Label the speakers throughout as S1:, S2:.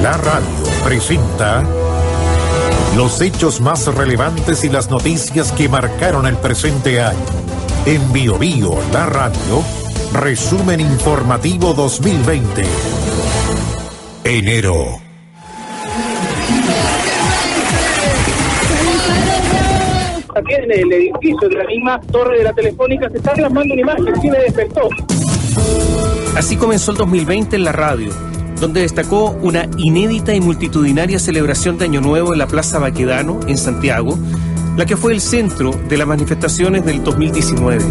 S1: La radio presenta los hechos más relevantes y las noticias que marcaron el presente año. En Bio Bio, la radio, resumen informativo 2020. Enero.
S2: Aquí en el edificio de la misma torre de la Telefónica se está plasmando una imagen que me despertó.
S3: Así comenzó el 2020 en la radio, donde destacó una inédita y multitudinaria celebración de Año Nuevo en la Plaza Baquedano, en Santiago, la que fue el centro de las manifestaciones del 2019.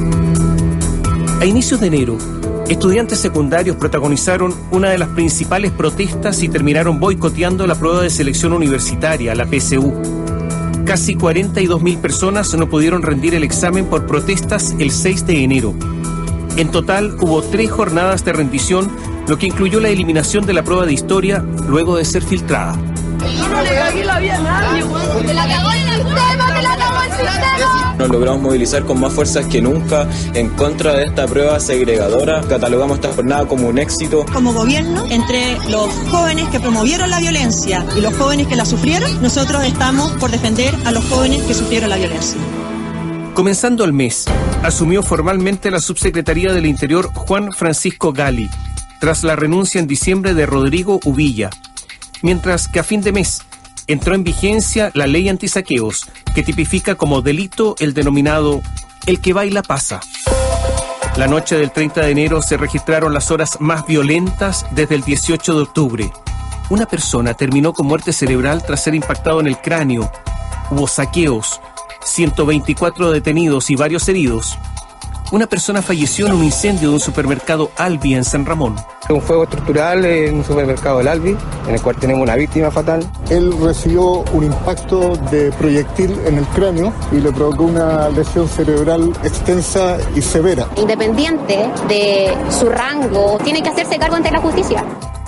S3: A inicios de enero, estudiantes secundarios protagonizaron una de las principales protestas y terminaron boicoteando la prueba de selección universitaria, la PSU. Casi 42.000 personas no pudieron rendir el examen por protestas el 6 de enero. En total, hubo 3 jornadas de rendición, lo que incluyó la eliminación de la prueba de historia luego de ser filtrada.
S4: Nos logramos movilizar con más fuerzas que nunca en contra de esta prueba segregadora. Catalogamos esta jornada como un éxito.
S5: Como gobierno, entre los jóvenes que promovieron la violencia y los jóvenes que la sufrieron, nosotros estamos por defender a los jóvenes que sufrieron la violencia.
S3: Comenzando el mes, asumió formalmente la subsecretaría del Interior Juan Francisco Gali, tras la renuncia en diciembre de Rodrigo Uvilla, mientras que a fin de mes entró en vigencia la ley antisaqueos, que tipifica como delito el denominado "el que baila pasa". La noche del 30 de enero se registraron las horas más violentas desde el 18 de octubre. Una persona terminó con muerte cerebral tras ser impactado en el cráneo. Hubo saqueos, 124 detenidos y varios heridos. Una persona falleció en un incendio de un supermercado Albi en San Ramón.
S6: Un fuego estructural en un supermercado del Albi, en el cual tenemos una víctima fatal.
S7: Él recibió un impacto de proyectil en el cráneo y le provocó una lesión cerebral extensa y severa.
S8: Independiente de su rango, tiene que hacerse cargo ante la justicia.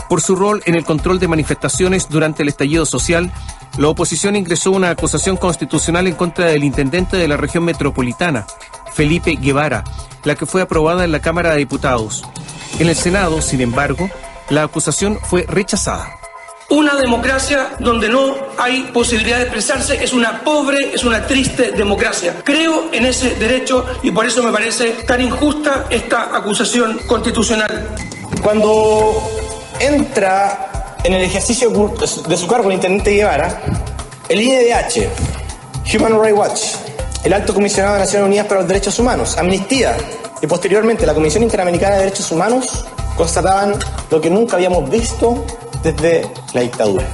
S3: Por su rol en el control de manifestaciones durante el estallido social, la oposición ingresó una acusación constitucional en contra del intendente de la región metropolitana, Felipe Guevara, la que fue aprobada en la Cámara de Diputados. En el Senado, sin embargo, la acusación fue rechazada.
S9: Una democracia donde no hay posibilidad de expresarse es una pobre, es una triste democracia. Creo en ese derecho y por eso me parece tan injusta esta acusación constitucional.
S10: Cuando entra en el ejercicio de su cargo el intendente Guevara, el IDH, Human Rights Watch, el Alto Comisionado de Naciones Unidas para los Derechos Humanos, Amnistía y posteriormente la Comisión Interamericana de Derechos Humanos constataban lo que nunca habíamos visto desde la dictadura.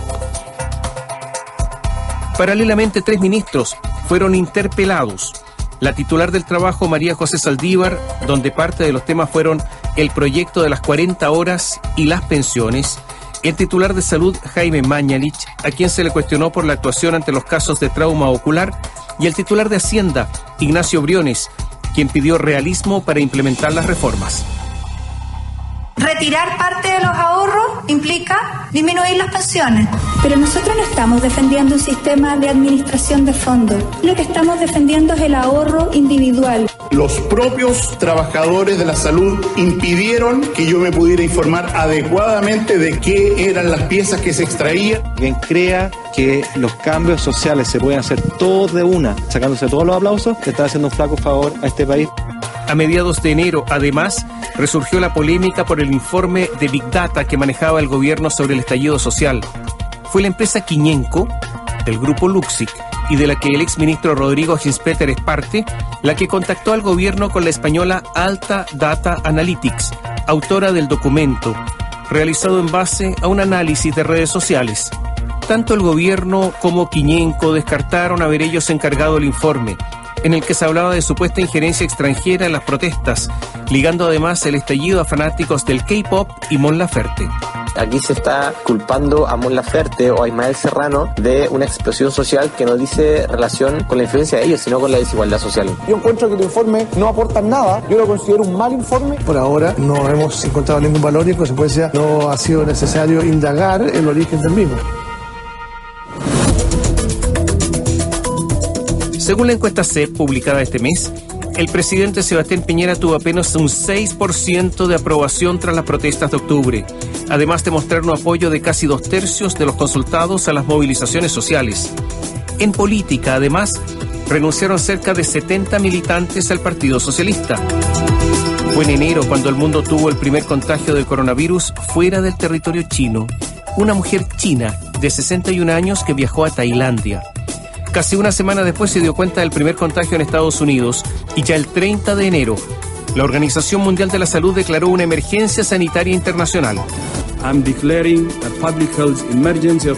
S3: Paralelamente, 3 ministros fueron interpelados. La titular del Trabajo, María José Saldívar, donde parte de los temas fueron el proyecto de las 40 horas y las pensiones. El titular de Salud, Jaime Mañalich, a quien se le cuestionó por la actuación ante los casos de trauma ocular. Y el titular de Hacienda, Ignacio Briones, quien pidió realismo para implementar las reformas.
S11: Retirar parte de los ahorros implica disminuir las pensiones. Pero nosotros no estamos defendiendo un sistema de administración de fondos. Lo que estamos defendiendo es el ahorro individual.
S12: Los propios trabajadores de la salud impidieron que yo me pudiera informar adecuadamente de qué eran las piezas que se extraían.
S13: Quien crea que los cambios sociales se pueden hacer todos de una, sacándose todos los aplausos, le está haciendo un flaco favor a este país.
S3: A mediados de enero, además, resurgió la polémica por el informe de Big Data que manejaba el gobierno sobre el estallido social. Fue la empresa Quiñenco, del grupo Luxic, y de la que el exministro Rodrigo Ginspeter es parte, la que contactó al gobierno con la española Alta Data Analytics, autora del documento, realizado en base a un análisis de redes sociales. Tanto el gobierno como Quiñenco descartaron haber ellos encargado el informe, en el que se hablaba de supuesta injerencia extranjera en las protestas, ligando además el estallido a fanáticos del K-pop y Mon Laferte.
S14: Aquí se está culpando a Mon Laferte o a Ismael Serrano de una explosión social que no dice relación con la influencia de ellos, sino con la desigualdad social.
S15: Yo encuentro que tu informe no aporta nada, yo lo considero un mal informe.
S16: Por ahora no hemos encontrado ningún valor y en consecuencia no ha sido necesario indagar el origen del mismo.
S3: Según la encuesta CEP publicada este mes, el presidente Sebastián Piñera tuvo apenas un 6% de aprobación tras las protestas de octubre. además de mostrar un apoyo de casi 2/3 de los consultados a las movilizaciones sociales. En política, además, renunciaron cerca de 70 militantes al Partido Socialista. Fue en enero cuando el mundo tuvo el primer contagio de coronavirus fuera del territorio chino. Una mujer china de 61 años que viajó a Tailandia. Casi una semana después se dio cuenta del primer contagio en Estados Unidos y ya el 30 de enero, la Organización Mundial de la Salud declaró una emergencia sanitaria internacional.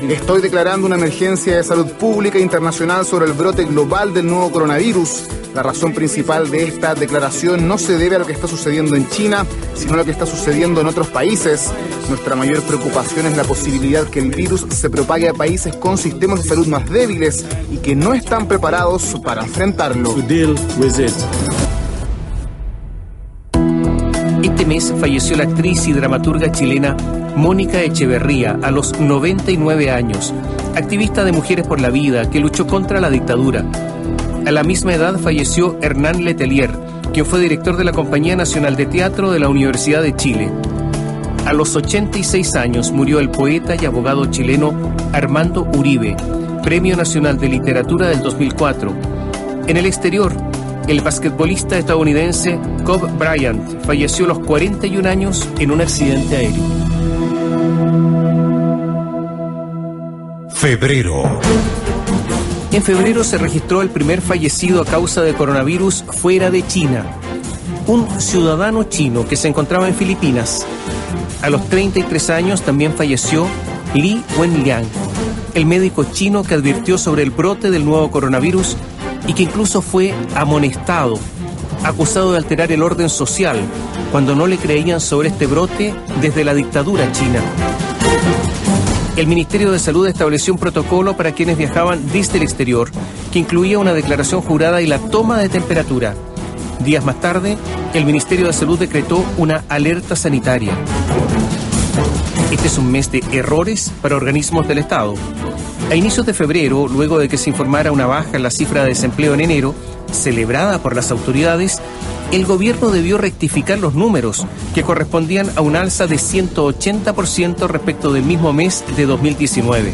S17: Estoy declarando una emergencia de salud pública internacional sobre el brote global del nuevo coronavirus. La razón principal de esta declaración no se debe a lo que está sucediendo en China, sino a lo que está sucediendo en otros países. Nuestra mayor preocupación es la posibilidad que el virus se propague a países con sistemas de salud más débiles y que no están preparados para enfrentarlo.
S3: Este mes falleció la actriz y dramaturga chilena Mónica Echeverría a los 99 años, activista de Mujeres por la Vida que luchó contra la dictadura. A la misma edad falleció Hernán Letelier, quien fue director de la Compañía Nacional de Teatro de la Universidad de Chile. A los 86 años murió el poeta y abogado chileno Armando Uribe, Premio Nacional de Literatura del 2004. En el exterior, el basquetbolista estadounidense Kobe Bryant falleció a los 41 años en un accidente aéreo.
S1: Febrero.
S3: En febrero se registró el primer fallecido a causa de coronavirus fuera de China. Un ciudadano chino que se encontraba en Filipinas. A los 33 años también falleció Li Wenliang, el médico chino que advirtió sobre el brote del nuevo coronavirus y que incluso fue amonestado, acusado de alterar el orden social cuando no le creían sobre este brote desde la dictadura china. El Ministerio de Salud estableció un protocolo para quienes viajaban desde el exterior, que incluía una declaración jurada y la toma de temperatura. Días más tarde, el Ministerio de Salud decretó una alerta sanitaria. Este es un mes de errores para organismos del Estado. A inicios de febrero, luego de que se informara una baja en la cifra de desempleo en enero, celebrada por las autoridades, el gobierno debió rectificar los números, que correspondían a un alza de 180% respecto del mismo mes de 2019.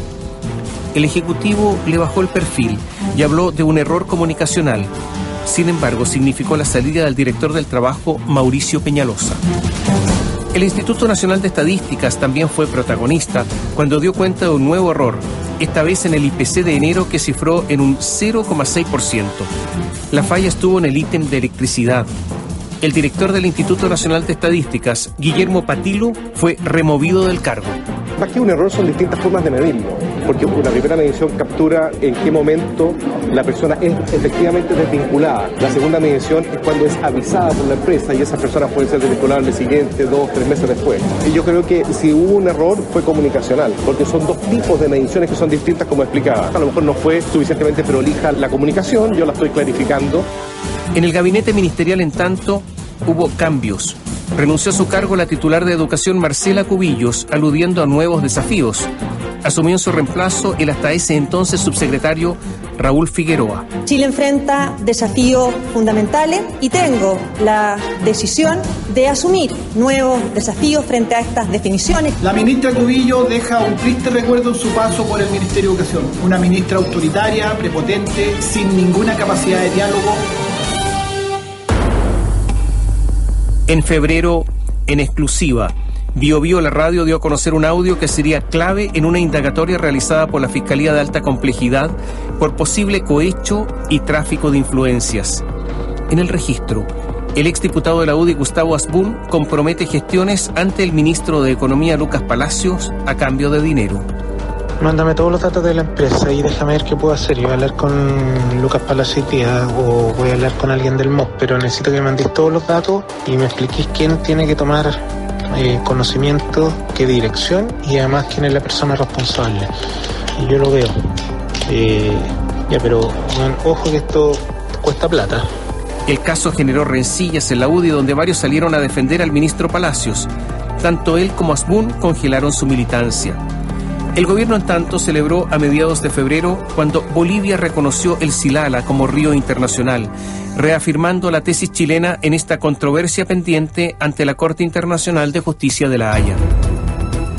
S3: El Ejecutivo le bajó el perfil y habló de un error comunicacional. Sin embargo, significó la salida del director del Trabajo, Mauricio Peñalosa. El Instituto Nacional de Estadísticas también fue protagonista cuando dio cuenta de un nuevo error, esta vez en el IPC de enero que cifró en un 0,6%. La falla estuvo en el ítem de electricidad. El director del Instituto Nacional de Estadísticas, Guillermo Patilo, fue removido del cargo.
S18: Más que un error son distintas formas de medirlo, porque una primera medición captura en qué momento la persona es efectivamente desvinculada. La segunda medición es cuando es avisada por la empresa y esas personas pueden ser desvinculadas al siguiente, 2, 3 meses después. Y yo creo que si hubo un error fue comunicacional, porque son dos tipos de mediciones que son distintas como explicaba. A lo mejor no fue suficientemente prolija la comunicación, yo la estoy clarificando.
S3: En el gabinete ministerial, en tanto, hubo cambios. Renunció a su cargo la titular de Educación Marcela Cubillos, aludiendo a nuevos desafíos. Asumió en su reemplazo el hasta ese entonces subsecretario Raúl Figueroa.
S5: Chile enfrenta desafíos fundamentales y tengo la decisión de asumir nuevos desafíos frente a estas definiciones.
S19: La ministra Cubillo deja un triste recuerdo en su paso por el Ministerio de Educación. Una ministra autoritaria, prepotente, sin ninguna capacidad de diálogo.
S3: En febrero, en exclusiva, BioBio, la radio, dio a conocer un audio que sería clave en una indagatoria realizada por la Fiscalía de Alta Complejidad por posible cohecho y tráfico de influencias. En el registro, el exdiputado de la UDI, Gustavo Asbun, compromete gestiones ante el ministro de Economía, Lucas Palacios, a cambio de dinero.
S20: Mándame todos los datos de la empresa y déjame ver qué puedo hacer. Yo voy a hablar con Lucas Palacios o voy a hablar con alguien del MOS, pero necesito que me mandéis todos los datos y me expliquéis quién tiene que tomar conocimiento, qué dirección y además quién es la persona responsable. Y yo lo veo. Pero bueno, ojo que esto cuesta plata.
S3: El caso generó rencillas en la UDI, donde varios salieron a defender al ministro Palacios. Tanto él como Asbun congelaron su militancia. El gobierno, en tanto, celebró a mediados de febrero cuando Bolivia reconoció el Silala como río internacional, reafirmando la tesis chilena en esta controversia pendiente ante la Corte Internacional de Justicia de La Haya.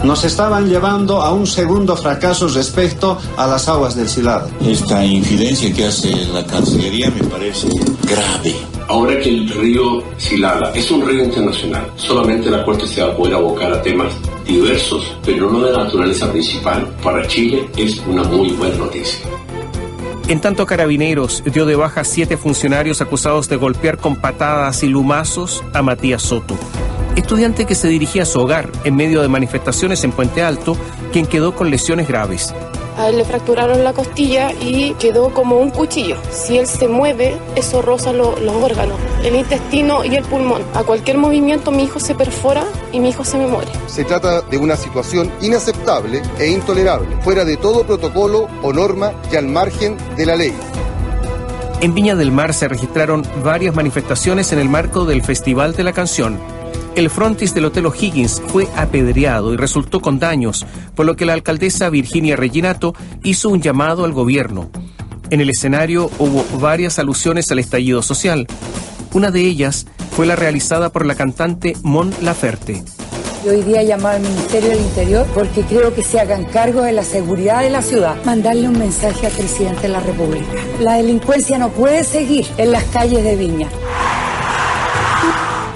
S21: nos estaban llevando a un segundo fracaso respecto a las aguas del Silado.
S22: Esta infidencia que hace la Cancillería me parece grave.
S23: Ahora que el río Silala es un río internacional, solamente la Corte se va a poder abocar a temas diversos, pero no de naturaleza principal. Para Chile es una muy buena noticia.
S3: En tanto, Carabineros dio de baja 7 funcionarios acusados de golpear con patadas y lumazos a Matías Soto, estudiante que se dirigía a su hogar en medio de manifestaciones en Puente Alto, quien quedó con lesiones graves.
S24: A él le fracturaron la costilla y quedó como un cuchillo. Si él se mueve, eso roza los órganos, el intestino y el pulmón. A cualquier movimiento mi hijo se perfora y mi hijo se me muere.
S25: Se trata de una situación inaceptable e intolerable, fuera de todo protocolo o norma y al margen de la ley.
S3: En Viña del Mar se registraron varias manifestaciones en el marco del Festival de la Canción. El frontis del Hotel O'Higgins fue apedreado y resultó con daños, por lo que la alcaldesa Virginia Reginato hizo un llamado al gobierno. En el escenario hubo varias alusiones al estallido social. Una de ellas fue la realizada por la cantante Mon Laferte.
S26: Yo hoy día he llamado al Ministerio del Interior porque creo que se hagan cargo de la seguridad de la ciudad. Mandarle un mensaje al presidente de la República. La delincuencia no puede seguir en las calles de Viña.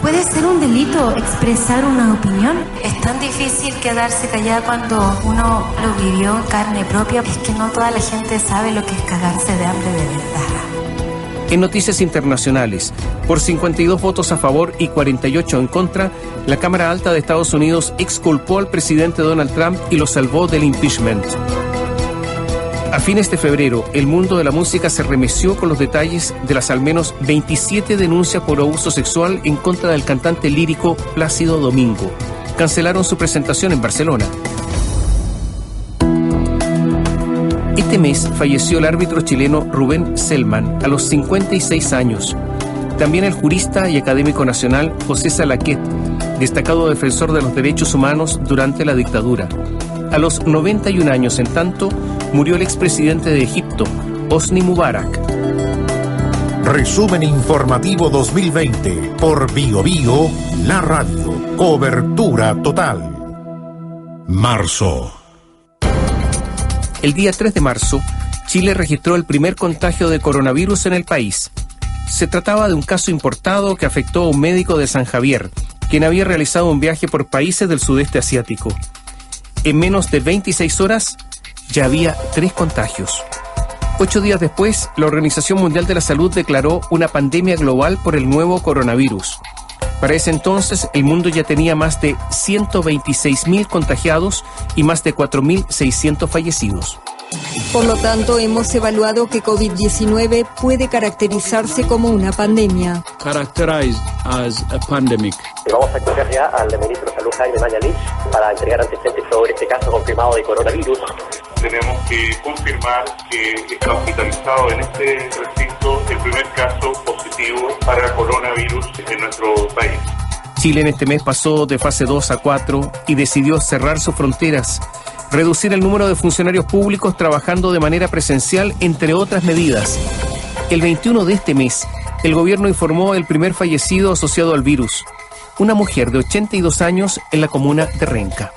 S27: ¿Puede ser un delito expresar una opinión? Es tan difícil quedarse callada cuando uno lo vivió en carne propia. Es que no toda la gente sabe lo que es cagarse de hambre de verdad.
S3: En noticias internacionales, por 52 votos a favor y 48 en contra, la Cámara Alta de Estados Unidos exculpó al presidente Donald Trump y lo salvó del impeachment. A fines de febrero, el mundo de la música se remeció con los detalles de las al menos 27 denuncias por abuso sexual en contra del cantante lírico Plácido Domingo. Cancelaron su presentación en Barcelona. Este mes falleció el árbitro chileno Rubén Selman a los 56 años. También el jurista y académico nacional José Salaquet, destacado defensor de los derechos humanos durante la dictadura. A los 91 años, en tanto, murió el expresidente de Egipto, Hosni Mubarak.
S1: Resumen informativo 2020 por BioBio, la radio. Cobertura total. Marzo.
S3: El día 3 de marzo, Chile registró el primer contagio de coronavirus en el país. Se trataba de un caso importado que afectó a un médico de San Javier, quien había realizado un viaje por países del sudeste asiático. En menos de 26 horas, ya había 3 contagios. 8 días después, la Organización Mundial de la Salud declaró una pandemia global por el nuevo coronavirus. Para ese entonces, el mundo ya tenía más de 126.000 contagiados y más de 4.600 fallecidos.
S28: Por lo tanto, hemos evaluado que COVID-19 puede caracterizarse como una pandemia.
S29: Characterized as a pandemic.
S30: Vamos a escuchar ya al ministro de Salud, Jaime Mañalich, para entregar antecedentes sobre este caso confirmado de coronavirus.
S31: Tenemos que confirmar que está hospitalizado en este recinto el primer caso positivo para coronavirus en nuestro país.
S3: Chile en este mes pasó de fase 2 a 4 y decidió cerrar sus fronteras, reducir el número de funcionarios públicos trabajando de manera presencial, entre otras medidas. El 21 de este mes, el gobierno informó el primer fallecido asociado al virus, una mujer de 82 años en la comuna de Renca.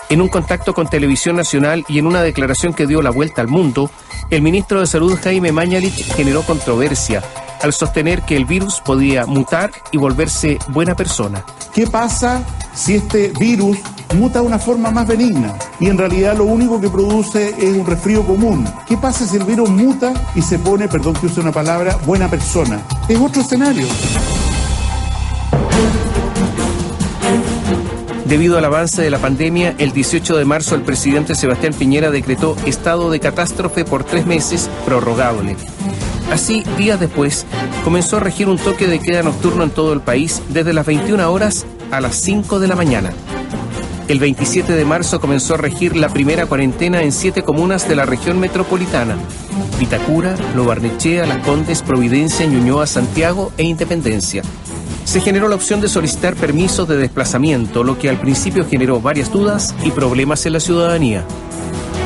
S3: En un contacto con Televisión Nacional y en una declaración que dio la vuelta al mundo, el ministro de Salud, Jaime Mañalich, generó controversia al sostener que el virus podía mutar y volverse buena persona.
S12: ¿Qué pasa si este virus muta de una forma más benigna y en realidad lo único que produce es un resfrío común? ¿Qué pasa si el virus muta y se pone, perdón que use una palabra, buena persona? Es otro escenario.
S3: Debido al avance de la pandemia, el 18 de marzo el presidente Sebastián Piñera decretó estado de catástrofe por 3 meses, prorrogable. Así, días después, comenzó a regir un toque de queda nocturno en todo el país desde las 21 horas a las 5 de la mañana. El 27 de marzo comenzó a regir la primera cuarentena en 7 comunas de la región metropolitana: Vitacura, Lo Barnechea, Las Condes, Providencia, Ñuñoa, Santiago e Independencia. Se generó la opción de solicitar permisos de desplazamiento, lo que al principio generó varias dudas y problemas en la ciudadanía.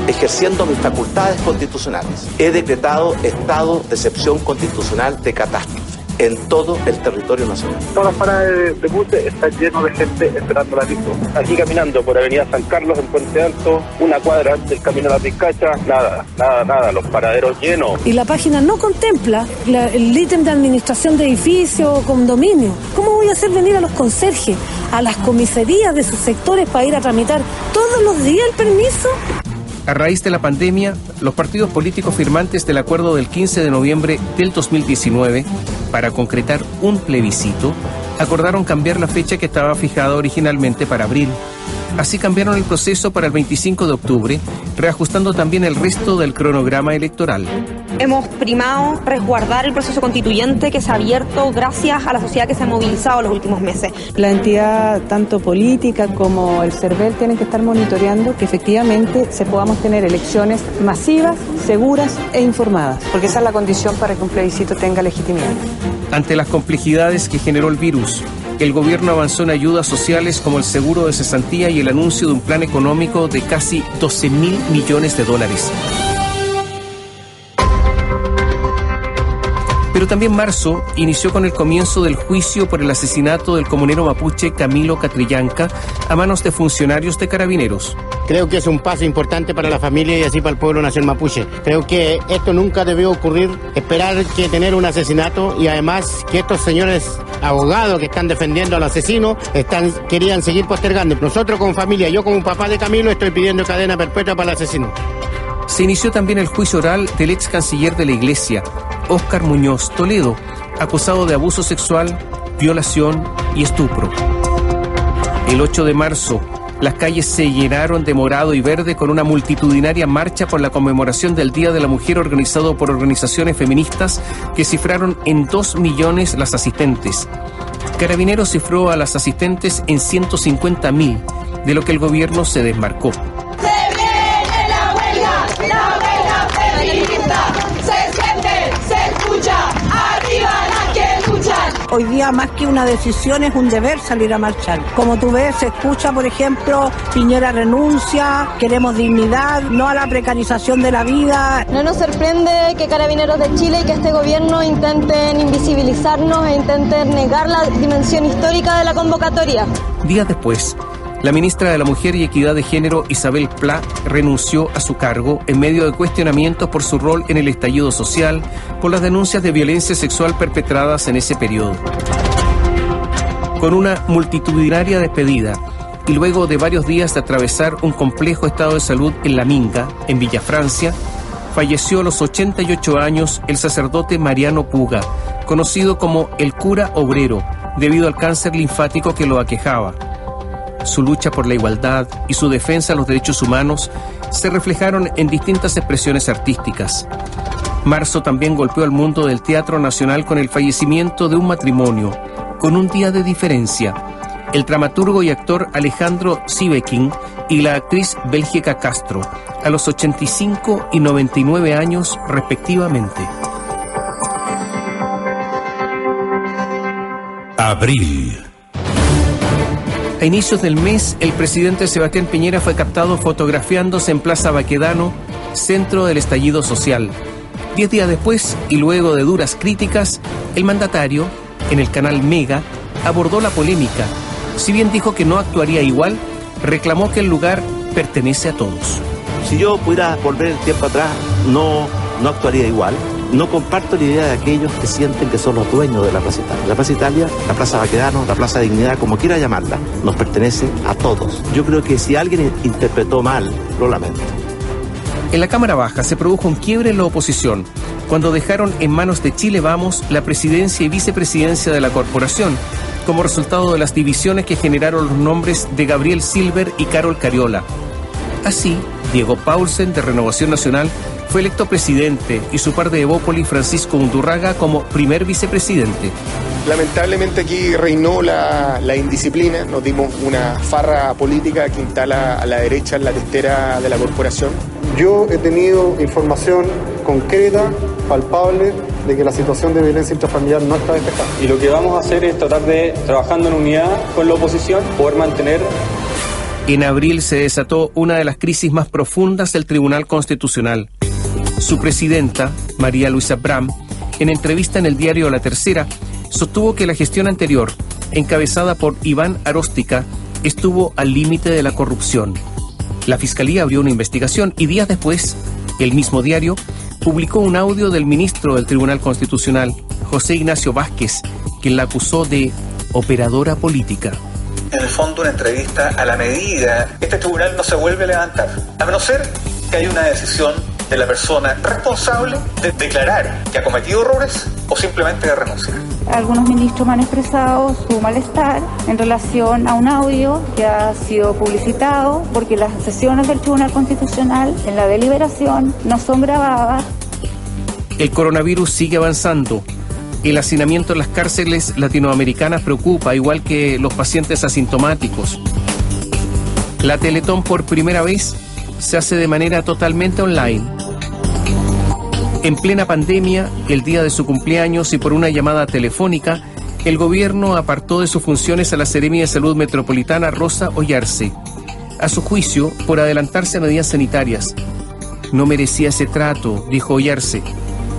S32: Ejerciendo mis facultades constitucionales, he decretado estado de excepción constitucional de catástrofe. en todo el territorio nacional.
S2: Todas las paradas de buses están llenas de gente esperando la listo. Aquí caminando por Avenida San Carlos, en Puente Alto, una cuadra antes del camino a la Vizcacha, nada, los paraderos llenos.
S4: Y la página no contempla el ítem de administración de edificios o condominio. ¿Cómo voy a hacer venir a los conserjes, a las comisarías de sus sectores para ir a tramitar todos los días el permiso?
S3: A raíz de la pandemia, los partidos políticos firmantes del acuerdo del 15 de noviembre del 2019, para concretar un plebiscito, acordaron cambiar la fecha que estaba fijada originalmente para abril. Así cambiaron el proceso para el 25 de octubre, reajustando también el resto del cronograma electoral.
S6: Hemos primado resguardar el proceso constituyente que se ha abierto gracias a la sociedad que se ha movilizado en los últimos meses.
S7: La entidad, tanto política como el CERVEL, tienen que estar monitoreando que efectivamente podamos tener elecciones masivas, seguras e informadas, porque esa es la condición para que un plebiscito tenga legitimidad.
S3: Ante las complejidades que generó el virus, el gobierno avanzó en ayudas sociales como el seguro de cesantía y el anuncio de un plan económico de casi 12.000 millones de dólares. Pero también marzo inició con el comienzo del juicio por el asesinato del comunero mapuche Camilo Catrillanca a manos de funcionarios de Carabineros.
S8: Creo que es un paso importante para la familia y así para el pueblo nacional mapuche. Creo que esto nunca debió ocurrir, esperar que tener un asesinato y además que estos señores abogados que están defendiendo al asesino querían seguir postergando. Nosotros como familia, yo como papá de Camilo, estoy pidiendo cadena perpetua para el asesino.
S3: Se inició también el juicio oral del ex canciller de la Iglesia, Óscar Muñoz Toledo, acusado de abuso sexual, violación y estupro. El 8 de marzo, las calles se llenaron de morado y verde con una multitudinaria marcha por la conmemoración del Día de la Mujer organizado por organizaciones feministas que cifraron en 2 millones las asistentes. Carabineros cifró a las asistentes en 150.000, de lo que el gobierno se desmarcó.
S4: Hoy día más que una decisión es un deber salir a marchar. Como tú ves, se escucha, por ejemplo, Piñera renuncia, queremos dignidad, no a la precarización de la vida.
S6: No nos sorprende que Carabineros de Chile y que este gobierno intenten invisibilizarnos e intenten negar la dimensión histórica de la convocatoria.
S3: Días después, la ministra de la Mujer y Equidad de Género, Isabel Pla, renunció a su cargo en medio de cuestionamientos por su rol en el estallido social, por las denuncias de violencia sexual perpetradas en ese periodo. Con una multitudinaria despedida y luego de varios días de atravesar un complejo estado de salud en La Minga, en Villa Francia, falleció a los 88 años el sacerdote Mariano Puga, conocido como el cura obrero, debido al cáncer linfático que lo aquejaba. Su lucha por la igualdad y su defensa de los derechos humanos se reflejaron en distintas expresiones artísticas. Marzo también golpeó al mundo del Teatro Nacional con el fallecimiento de un matrimonio, con un día de diferencia. El dramaturgo y actor Alejandro Sivekin y la actriz Bélgica Castro, a los 85 y 99 años respectivamente.
S1: Abril.
S3: A inicios del mes, el presidente Sebastián Piñera fue captado fotografiándose en Plaza Baquedano, centro del estallido social. 10 días después, y luego de duras críticas, el mandatario, en el canal Mega, abordó la polémica. Si bien dijo que no actuaría igual, reclamó que el lugar pertenece a todos.
S32: Si yo pudiera volver el tiempo atrás, no actuaría igual. No comparto la idea de aquellos que sienten que son los dueños de la Plaza Italia. La Plaza Italia, la Plaza Baquedano, la Plaza Dignidad, como quiera llamarla, nos pertenece a todos. Yo creo que si alguien interpretó mal, lo lamento.
S3: En la Cámara Baja se produjo un quiebre en la oposición, cuando dejaron en manos de Chile Vamos la presidencia y vicepresidencia de la corporación, como resultado de las divisiones que generaron los nombres de Gabriel Silver y Carol Cariola. Así, Diego Paulsen, de Renovación Nacional, fue electo presidente y su par de Evópoli, Francisco Undurraga, como primer vicepresidente.
S9: Lamentablemente aquí reinó la indisciplina, nos dimos una farra política que instala a la derecha en la testera de la corporación.
S10: Yo he tenido información concreta, palpable, de que la situación de violencia intrafamiliar no está despejada.
S11: Y lo que vamos a hacer es tratar de, trabajando en unidad con la oposición, poder mantener.
S3: En abril se desató una de las crisis más profundas del Tribunal Constitucional. Su presidenta, María Luisa Bram, en entrevista en el diario La Tercera, sostuvo que la gestión anterior, encabezada por Iván Aróstica, estuvo al límite de la corrupción. La Fiscalía abrió una investigación y días después, el mismo diario publicó un audio del ministro del Tribunal Constitucional, José Ignacio Vázquez, quien la acusó de operadora política.
S5: En el fondo, una entrevista a la medida. Este tribunal no se vuelve a levantar, a no ser que haya una decisión de la persona responsable de declarar que ha cometido errores o simplemente de renunciar.
S13: Algunos ministros me han expresado su malestar en relación a un audio que ha sido publicitado porque las sesiones del Tribunal Constitucional en la deliberación no son grabadas.
S3: El coronavirus sigue avanzando. El hacinamiento en las cárceles latinoamericanas preocupa, igual que los pacientes asintomáticos. La Teletón por primera vez se hace de manera totalmente online. En plena pandemia, el día de su cumpleaños y por una llamada telefónica, el gobierno apartó de sus funciones a la Seremi de Salud Metropolitana Rosa Ollarse, a su juicio por adelantarse a medidas sanitarias. No merecía ese trato, dijo Ollarse.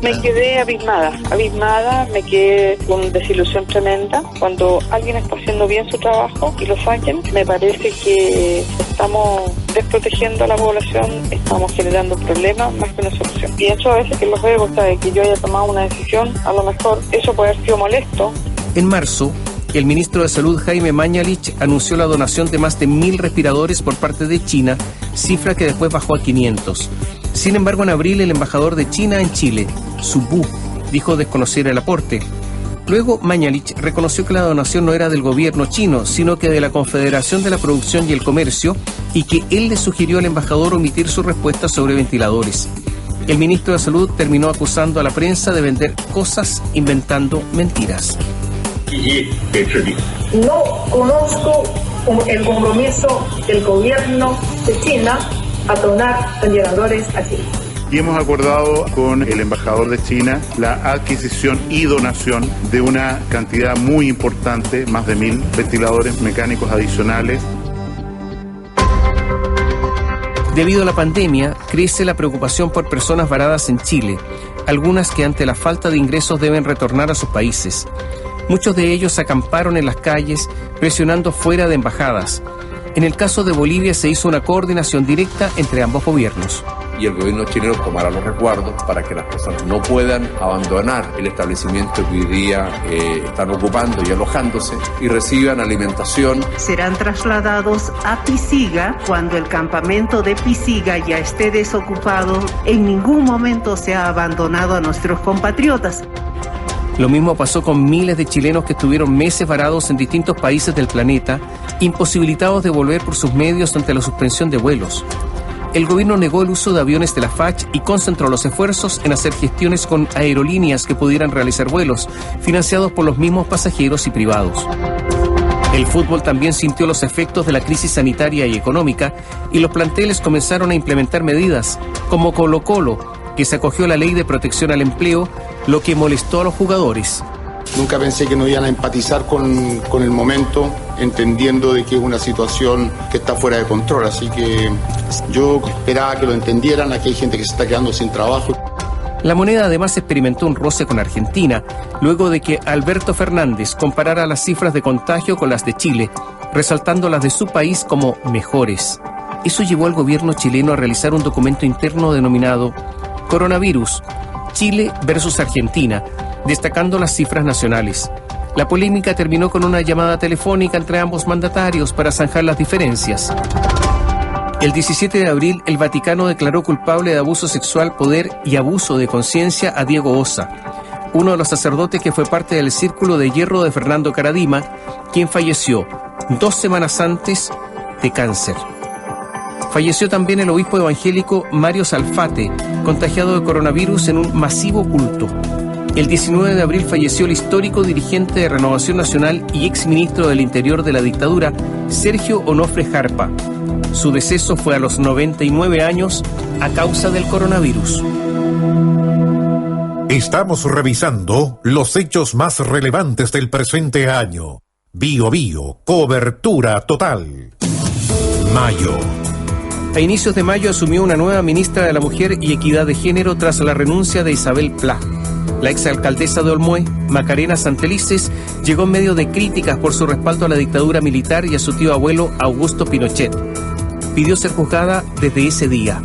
S14: Me quedé abismada, me quedé con desilusión tremenda. Cuando alguien está haciendo bien su trabajo y lo saquen, me parece que estamos desprotegiendo a la población, estamos generando problemas más que una solución. Y eso a veces que los veo, de que yo haya tomado una decisión, a lo mejor eso puede haber sido molesto.
S3: En marzo, el ministro de Salud Jaime Mañalich anunció la donación de más de 1.000 respiradores por parte de China, cifra que después bajó a 500. Sin embargo, en abril, el embajador de China en Chile, Su Bu, dijo desconocer el aporte. Luego, Mañalich reconoció que la donación no era del gobierno chino, sino que de la Confederación de la Producción y el Comercio, y que él le sugirió al embajador omitir su respuesta sobre ventiladores. El ministro de Salud terminó acusando a la prensa de vender cosas inventando mentiras.
S15: No conozco el compromiso del gobierno de China a donar ventiladores a Chile.
S12: Y hemos acordado con el embajador de China la adquisición y donación de una cantidad muy importante, más de 1.000 ventiladores mecánicos adicionales.
S3: Debido a la pandemia, crece la preocupación por personas varadas en Chile, algunas que ante la falta de ingresos deben retornar a sus países. Muchos de ellos acamparon en las calles, presionando fuera de embajadas. En el caso de Bolivia se hizo una coordinación directa entre ambos gobiernos.
S16: Y el gobierno chileno tomará los resguardos para que las personas no puedan abandonar el establecimiento que hoy día están ocupando y alojándose y reciban alimentación.
S17: Serán trasladados a Pisiga cuando el campamento de Pisiga ya esté desocupado. En ningún momento se ha abandonado a nuestros compatriotas.
S3: Lo mismo pasó con miles de chilenos que estuvieron meses varados en distintos países del planeta, imposibilitados de volver por sus medios ante la suspensión de vuelos. El gobierno negó el uso de aviones de la FACH y concentró los esfuerzos en hacer gestiones con aerolíneas que pudieran realizar vuelos, financiados por los mismos pasajeros y privados. El fútbol también sintió los efectos de la crisis sanitaria y económica, y los planteles comenzaron a implementar medidas, como Colo-Colo, que se acogió a la Ley de Protección al Empleo, lo que molestó a los jugadores.
S18: Nunca pensé que no iban a empatizar con el momento, entendiendo de que es una situación que está fuera de control. Así que yo esperaba que lo entendieran. Aquí hay gente que se está quedando sin trabajo.
S3: La moneda además experimentó un roce con Argentina, luego de que Alberto Fernández comparara las cifras de contagio con las de Chile, resaltando las de su país como mejores. Eso llevó al gobierno chileno a realizar un documento interno denominado Coronavirus, Chile versus Argentina, destacando las cifras nacionales. La polémica terminó con una llamada telefónica entre ambos mandatarios para zanjar las diferencias. El 17 de abril, el Vaticano declaró culpable de abuso sexual, poder y abuso de conciencia a Diego Ossa, uno de los sacerdotes que fue parte del Círculo de Hierro de Fernando Karadima, quien falleció 2 semanas antes de cáncer. Falleció también el obispo evangélico Mario Salfate, contagiado de coronavirus en un masivo culto. El 19 de abril falleció el histórico dirigente de Renovación Nacional y exministro del Interior de la dictadura, Sergio Onofre Jarpa. Su deceso fue a los 99 años a causa del coronavirus.
S1: Estamos revisando los hechos más relevantes del presente año. Bio Bio, cobertura total. Mayo.
S3: A inicios de mayo asumió una nueva ministra de la Mujer y Equidad de Género tras la renuncia de Isabel Pla. La exalcaldesa de Olmué, Macarena Santelices, llegó en medio de críticas por su respaldo a la dictadura militar y a su tío abuelo Augusto Pinochet. Pidió ser juzgada desde ese día.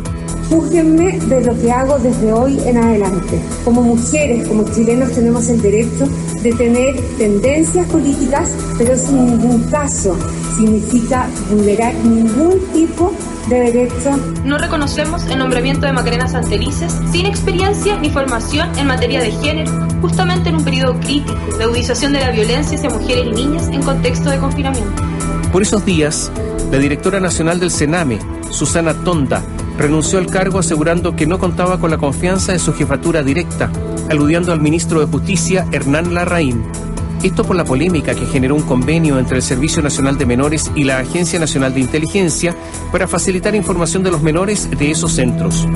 S19: Júzguenme de lo que hago desde hoy en adelante. Como mujeres, como chilenos, tenemos el derecho de tener tendencias políticas, pero eso en ningún caso significa vulnerar ningún tipo de derecho.
S20: No reconocemos el nombramiento de Macarena Santelices sin experiencia ni formación en materia de género, justamente en un periodo crítico de agudización de la violencia hacia mujeres y niñas en contexto de confinamiento.
S3: Por esos días, la directora nacional del Sename, Susana Tonda, renunció al cargo asegurando que no contaba con la confianza de su jefatura directa, aludiendo al ministro de Justicia, Hernán Larraín. Esto por la polémica que generó un convenio entre el Servicio Nacional de Menores y la Agencia Nacional de Inteligencia para facilitar información de los menores de esos centros.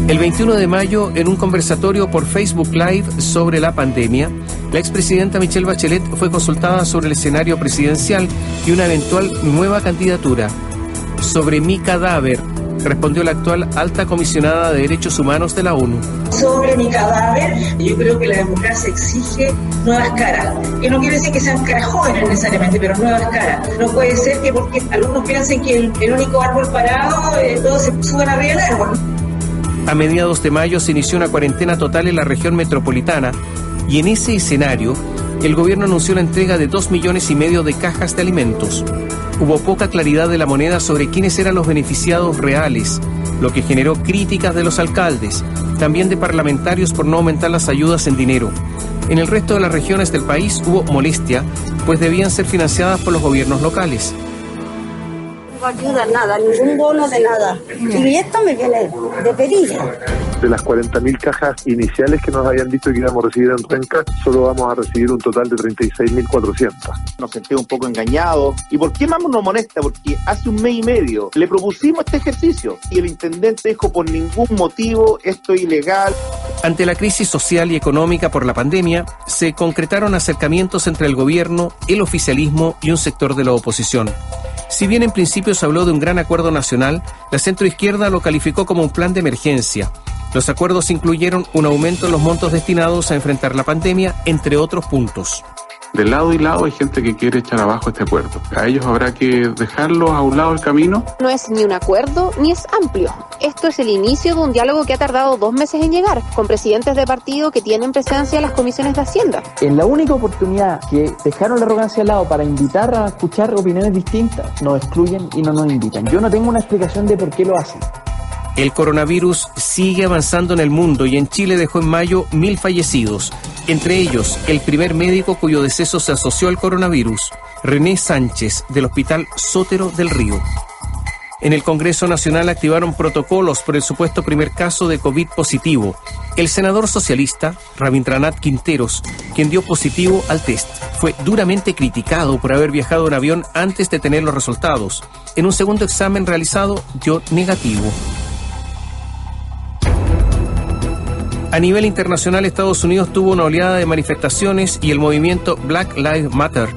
S3: El 21 de mayo, en un conversatorio por Facebook Live sobre la pandemia, la expresidenta Michelle Bachelet fue consultada sobre el escenario presidencial y una eventual nueva candidatura. Sobre mi cadáver, respondió la actual alta comisionada de Derechos Humanos de la ONU.
S21: Sobre mi cadáver, yo creo que la democracia exige nuevas caras. Que no quiere decir que sean caras jóvenes necesariamente, pero nuevas caras. No puede ser que porque algunos piensen que el único árbol parado, todos se suban arriba del árbol.
S3: A mediados de mayo se inició una cuarentena total en la región metropolitana y en ese escenario el gobierno anunció la entrega de 2,5 millones de cajas de alimentos. Hubo poca claridad de la moneda sobre quiénes eran los beneficiados reales, lo que generó críticas de los alcaldes, también de parlamentarios por no aumentar las ayudas en dinero. En el resto de las regiones del país hubo molestia, pues debían ser financiadas por los gobiernos locales.
S19: No ayuda nada, ningún bono de nada. Y esto me viene de perilla.
S22: De las 40.000 cajas iniciales que nos habían dicho que íbamos a recibir en Renca, solo vamos a recibir un total de 36.400.
S32: Nos sentimos un poco engañados. ¿Y por qué más nos molesta? Porque hace 1 mes y medio le propusimos este ejercicio y el intendente dijo por ningún motivo esto es ilegal.
S3: Ante la crisis social y económica por la pandemia, se concretaron acercamientos entre el gobierno, el oficialismo y un sector de la oposición. Si bien en principio se habló de un gran acuerdo nacional, la centroizquierda lo calificó como un plan de emergencia. Los acuerdos incluyeron un aumento en los montos destinados a enfrentar la pandemia, entre otros puntos.
S23: De lado y lado hay gente que quiere echar abajo este acuerdo. A ellos habrá que dejarlos a un lado del camino.
S24: No es ni un acuerdo ni es amplio. Esto es el inicio de un diálogo que ha tardado 2 meses en llegar, con presidentes de partido que tienen presencia en las comisiones de Hacienda.
S25: En la única oportunidad que dejaron la arrogancia al lado para invitar a escuchar opiniones distintas, nos excluyen y no nos invitan. Yo no tengo una explicación de por qué lo hacen.
S3: El coronavirus sigue avanzando en el mundo y en Chile dejó en mayo 1.000 fallecidos, entre ellos el primer médico cuyo deceso se asoció al coronavirus, René Sánchez, del Hospital Sotero del Río. En el Congreso Nacional activaron protocolos por el supuesto primer caso de COVID positivo. El senador socialista, Rabindranath Quinteros, quien dio positivo al test, fue duramente criticado por haber viajado en avión antes de tener los resultados. En un segundo examen realizado, dio negativo. A nivel internacional, Estados Unidos tuvo una oleada de manifestaciones y el movimiento Black Lives Matter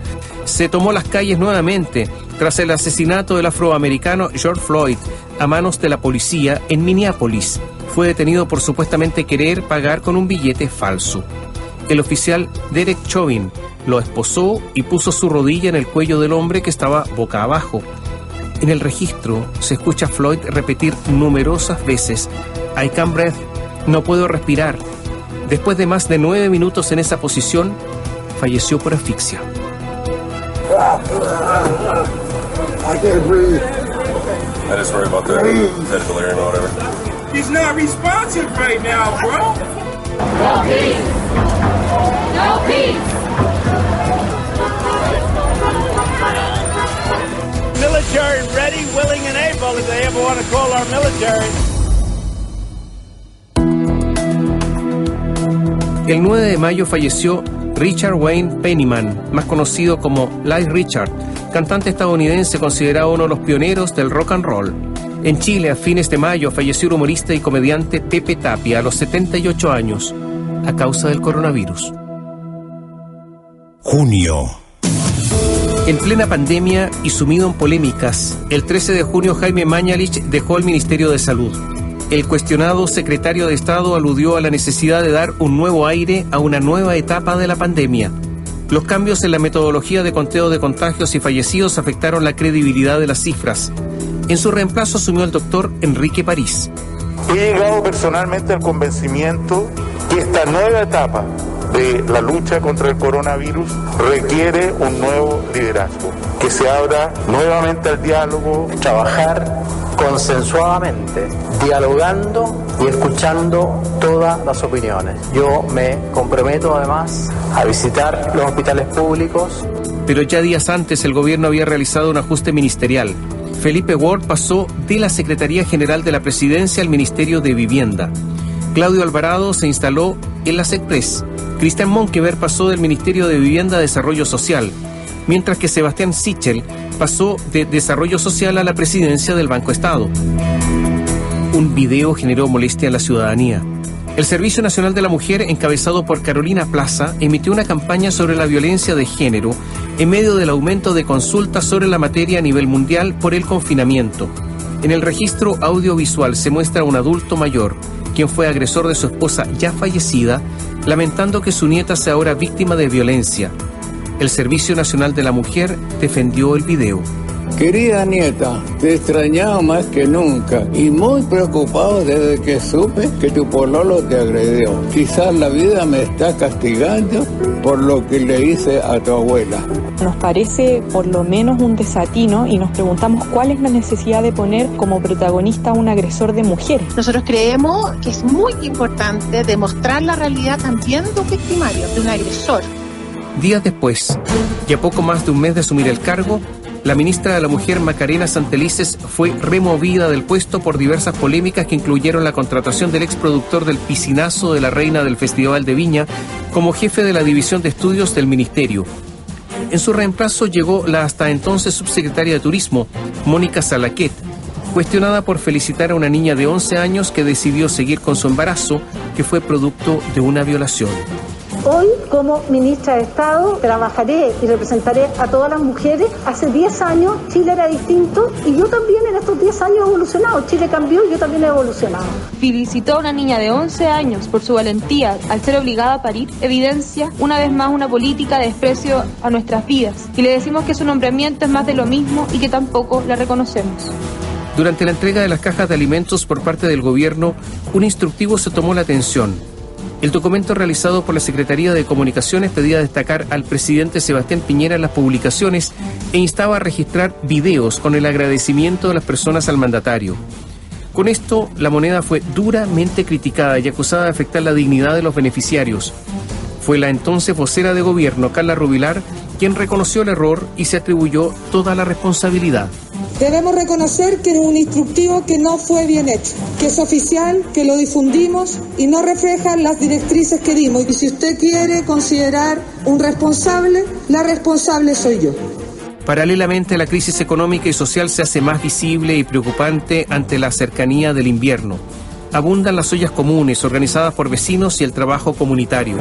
S3: se tomó las calles nuevamente tras el asesinato del afroamericano George Floyd a manos de la policía en Minneapolis. Fue detenido por supuestamente querer pagar con un billete falso. El oficial Derek Chauvin lo esposó y puso su rodilla en el cuello del hombre que estaba boca abajo. En el registro se escucha a Floyd repetir numerosas veces "I can't breathe", no puedo respirar. Después de más de 9 minutos en esa posición, falleció por asfixia.
S26: I can't breathe. I just worry about the delirium or whatever. He's not responsive right now, bro. No peace. No peace.
S31: Military ready, willing and able if they ever want to call our military.
S3: El 9 de mayo falleció Richard Wayne Penniman, más conocido como Little Richard, cantante estadounidense considerado uno de los pioneros del rock and roll. En Chile, a fines de mayo, falleció el humorista y comediante Pepe Tapia a los 78 años, a causa del coronavirus.
S1: Junio.
S3: En plena pandemia y sumido en polémicas, el 13 de junio Jaime Mañalich dejó el Ministerio de Salud. El cuestionado secretario de Estado aludió a la necesidad de dar un nuevo aire a una nueva etapa de la pandemia. Los cambios en la metodología de conteo de contagios y fallecidos afectaron la credibilidad de las cifras. En su reemplazo asumió el doctor Enrique París.
S2: He llegado personalmente al convencimiento que esta nueva etapa de la lucha contra el coronavirus requiere un nuevo liderazgo, que se abra nuevamente al diálogo,
S4: trabajar consensuadamente, dialogando y escuchando todas las opiniones. Yo me comprometo además a visitar los hospitales públicos.
S3: Pero ya días antes el gobierno había realizado un ajuste ministerial. Felipe Ward pasó de la Secretaría General de la Presidencia al Ministerio de Vivienda. Claudio Alvarado se instaló en la SECPRES. Cristian Monkever pasó del Ministerio de Vivienda a Desarrollo Social, mientras que Sebastián Sichel pasó de Desarrollo Social a la presidencia del Banco Estado. Un video generó molestia en la ciudadanía. El Servicio Nacional de la Mujer, encabezado por Carolina Plaza, emitió una campaña sobre la violencia de género en medio del aumento de consultas sobre la materia a nivel mundial por el confinamiento. En el registro audiovisual se muestra a un adulto mayor, quien fue agresor de su esposa ya fallecida, lamentando que su nieta sea ahora víctima de violencia. El Servicio Nacional de la Mujer defendió el video.
S6: Querida nieta, te extrañaba más que nunca y muy preocupado desde que supe que tu pololo te agredió. Quizás la vida me está castigando por lo que le hice a tu abuela.
S7: Nos parece por lo menos un desatino y nos preguntamos cuál es la necesidad de poner como protagonista a un agresor de mujeres.
S8: Nosotros creemos que es muy importante demostrar la realidad también de un victimario, de un agresor.
S3: Días después, y a poco más de un mes de asumir el cargo, la ministra de la Mujer, Macarena Santelices, fue removida del puesto por diversas polémicas que incluyeron la contratación del exproductor del piscinazo de la reina del Festival de Viña como jefe de la División de Estudios del Ministerio. En su reemplazo llegó la hasta entonces subsecretaria de Turismo, Mónica Salaquet, cuestionada por felicitar a una niña de 11 años que decidió seguir con su embarazo, que fue producto de una violación.
S9: Hoy, como ministra de Estado, trabajaré y representaré a todas las mujeres. Hace 10 años Chile era distinto y yo también en estos 10 años he evolucionado. Chile cambió y yo también he evolucionado.
S20: Felicitó a una niña de 11 años por su valentía al ser obligada a parir. Evidencia una vez más una política de desprecio a nuestras vidas. Y le decimos que su nombramiento es más de lo mismo y que tampoco la reconocemos.
S3: Durante la entrega de las cajas de alimentos por parte del gobierno, un instructivo se tomó la atención. El documento realizado por la Secretaría de Comunicaciones pedía destacar al presidente Sebastián Piñera en las publicaciones e instaba a registrar videos con el agradecimiento de las personas al mandatario. Con esto, la moneda fue duramente criticada y acusada de afectar la dignidad de los beneficiarios. Fue la entonces vocera de gobierno, Carla Rubilar, quien reconoció el error y se atribuyó toda la responsabilidad.
S10: Debemos reconocer que es un instructivo que no fue bien hecho, que es oficial, que lo difundimos y no refleja las directrices que dimos. Y si usted quiere considerar un responsable, la responsable soy yo.
S3: Paralelamente, la crisis económica y social se hace más visible y preocupante ante la cercanía del invierno. Abundan las ollas comunes organizadas por vecinos y el trabajo comunitario.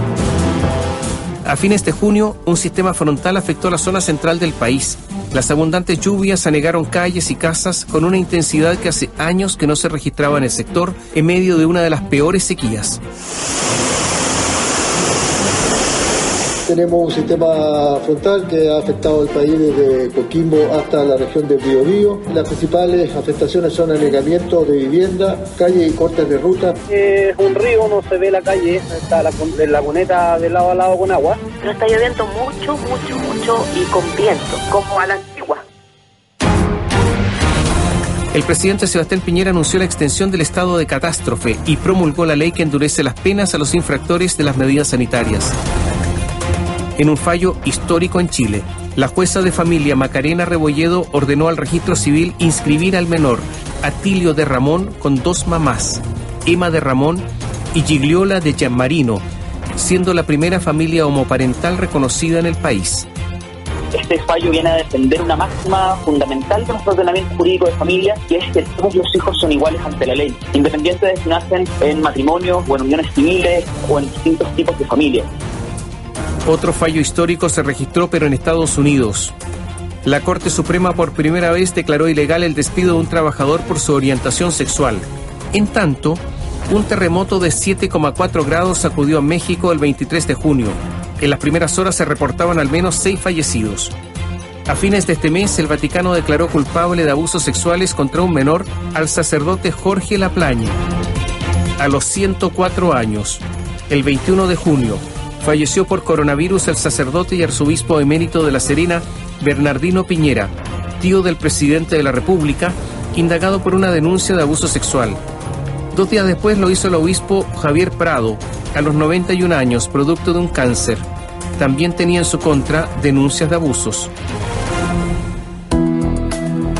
S3: A fines de junio, un sistema frontal afectó la zona central del país. Las abundantes lluvias anegaron calles y casas con una intensidad que hace años que no se registraba en el sector en medio de una de las peores sequías.
S11: Tenemos un sistema frontal que ha afectado el país desde Coquimbo hasta la región del Biobío. Las principales afectaciones son anegamientos de vivienda, calles y cortes de ruta.
S27: Es un río, no se ve la calle, está la cuneta de lado a lado con agua.
S28: Pero está lloviendo mucho y con viento, como a la antigua.
S3: El presidente Sebastián Piñera anunció la extensión del estado de catástrofe y promulgó la ley que endurece las penas a los infractores de las medidas sanitarias. En un fallo histórico en Chile, la jueza de familia Macarena Rebolledo ordenó al registro civil inscribir al menor Atilio de Ramón con 2 mamás, Emma de Ramón y Gigliola de Gianmarino, siendo la primera familia homoparental reconocida en el país.
S29: Este fallo viene a defender una máxima fundamental de nuestro ordenamiento jurídico de familia, que es que todos los hijos son iguales ante la ley, independiente de si nacen en matrimonios o en uniones civiles o en distintos tipos de familias.
S3: Otro fallo histórico se registró, pero en Estados Unidos. La Corte Suprema por primera vez declaró ilegal el despido de un trabajador por su orientación sexual. En tanto, un terremoto de 7,4 grados sacudió a México el 23 de junio. En las primeras horas se reportaban al menos 6 fallecidos. A fines de este mes, el Vaticano declaró culpable de abusos sexuales contra un menor al sacerdote Jorge Laplagne. A los 104 años, el 21 de junio, falleció por coronavirus el sacerdote y arzobispo emérito de La Serena, Bernardino Piñera, tío del presidente de la República, indagado por una denuncia de abuso sexual. 2 días después lo hizo el obispo Javier Prado, a los 91 años, producto de un cáncer. También tenía en su contra denuncias de abusos.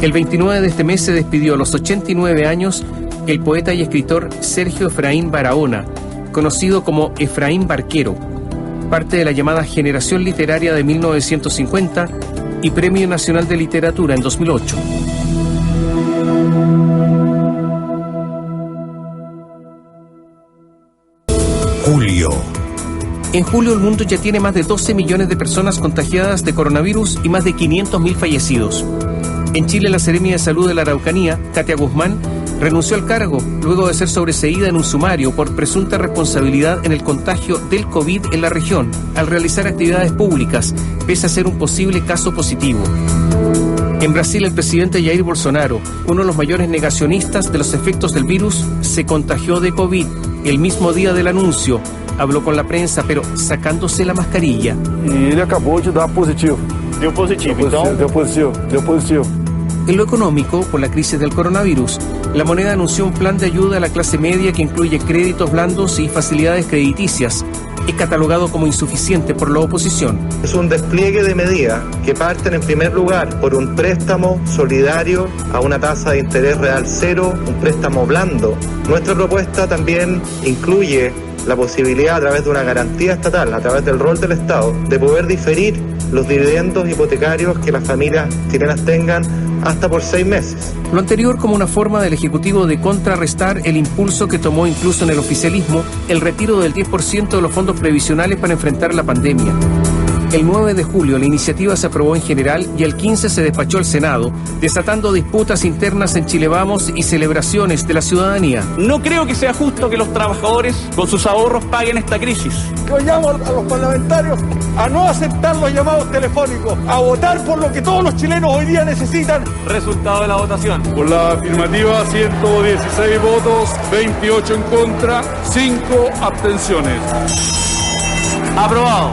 S3: El 29 de este mes se despidió a los 89 años el poeta y escritor Sergio Efraín Barahona, conocido como Efraín Barquero, parte de la llamada Generación Literaria de 1950 y Premio Nacional de Literatura en 2008.
S1: Julio.
S3: En julio el mundo ya tiene más de 12 millones de personas contagiadas de coronavirus y más de 500.000 fallecidos. En Chile, la Seremia de Salud de la Araucanía, Katia Guzmán, renunció al cargo luego de ser sobreseída en un sumario por presunta responsabilidad en el contagio del COVID en la región, al realizar actividades públicas, pese a ser un posible caso positivo. En Brasil, el presidente Jair Bolsonaro, uno de los mayores negacionistas de los efectos del virus, se contagió de COVID el mismo día del anuncio. Habló con la prensa, pero sacándose la mascarilla.
S5: Y él acabó de dar positivo. Dio positivo.
S3: En lo económico, por la crisis del coronavirus, la moneda anunció un plan de ayuda a la clase media que incluye créditos blandos y facilidades crediticias. Es catalogado como insuficiente por la oposición.
S12: Es un despliegue de medidas que parten en primer lugar por un préstamo solidario a una tasa de interés real cero, un préstamo blando. Nuestra propuesta también incluye la posibilidad a través de una garantía estatal, a través del rol del Estado, de poder diferir los dividendos hipotecarios que las familias chilenas tengan hasta por 6 meses.
S3: Lo anterior como una forma del Ejecutivo de contrarrestar el impulso que tomó incluso en el oficialismo el retiro del 10% de los fondos previsionales para enfrentar la pandemia. El 9 de julio la iniciativa se aprobó en general y el 15 se despachó al Senado, desatando disputas internas en Chile Vamos y celebraciones de la ciudadanía.
S13: No creo que sea justo que los trabajadores con sus ahorros paguen esta crisis.
S5: Yo llamo a los parlamentarios a no aceptar los llamados telefónicos, a votar por lo que todos los chilenos hoy día necesitan.
S13: Resultado de la votación.
S5: Por la afirmativa, 116 votos, 28 en contra, 5 abstenciones.
S13: Aprobado.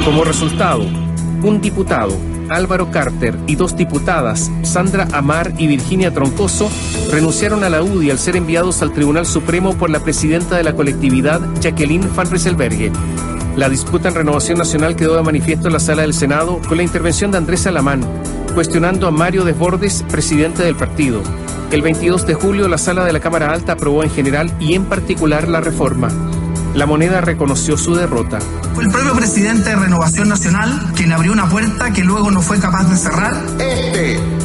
S3: Como resultado, un diputado, Álvaro Carter, y 2 diputadas, Sandra Amar y Virginia Troncoso, renunciaron a la UDI al ser enviados al Tribunal Supremo por la presidenta de la colectividad, Jacqueline Van Rysselberghe. La disputa en Renovación Nacional quedó de manifiesto en la sala del Senado con la intervención de Andrés Alamán, cuestionando a Mario Desbordes, presidente del partido. El 22 de julio, la sala de la Cámara Alta aprobó en general y en particular la reforma. La moneda reconoció su derrota.
S14: Fue el propio presidente de Renovación Nacional quien abrió una puerta que luego no fue capaz de cerrar.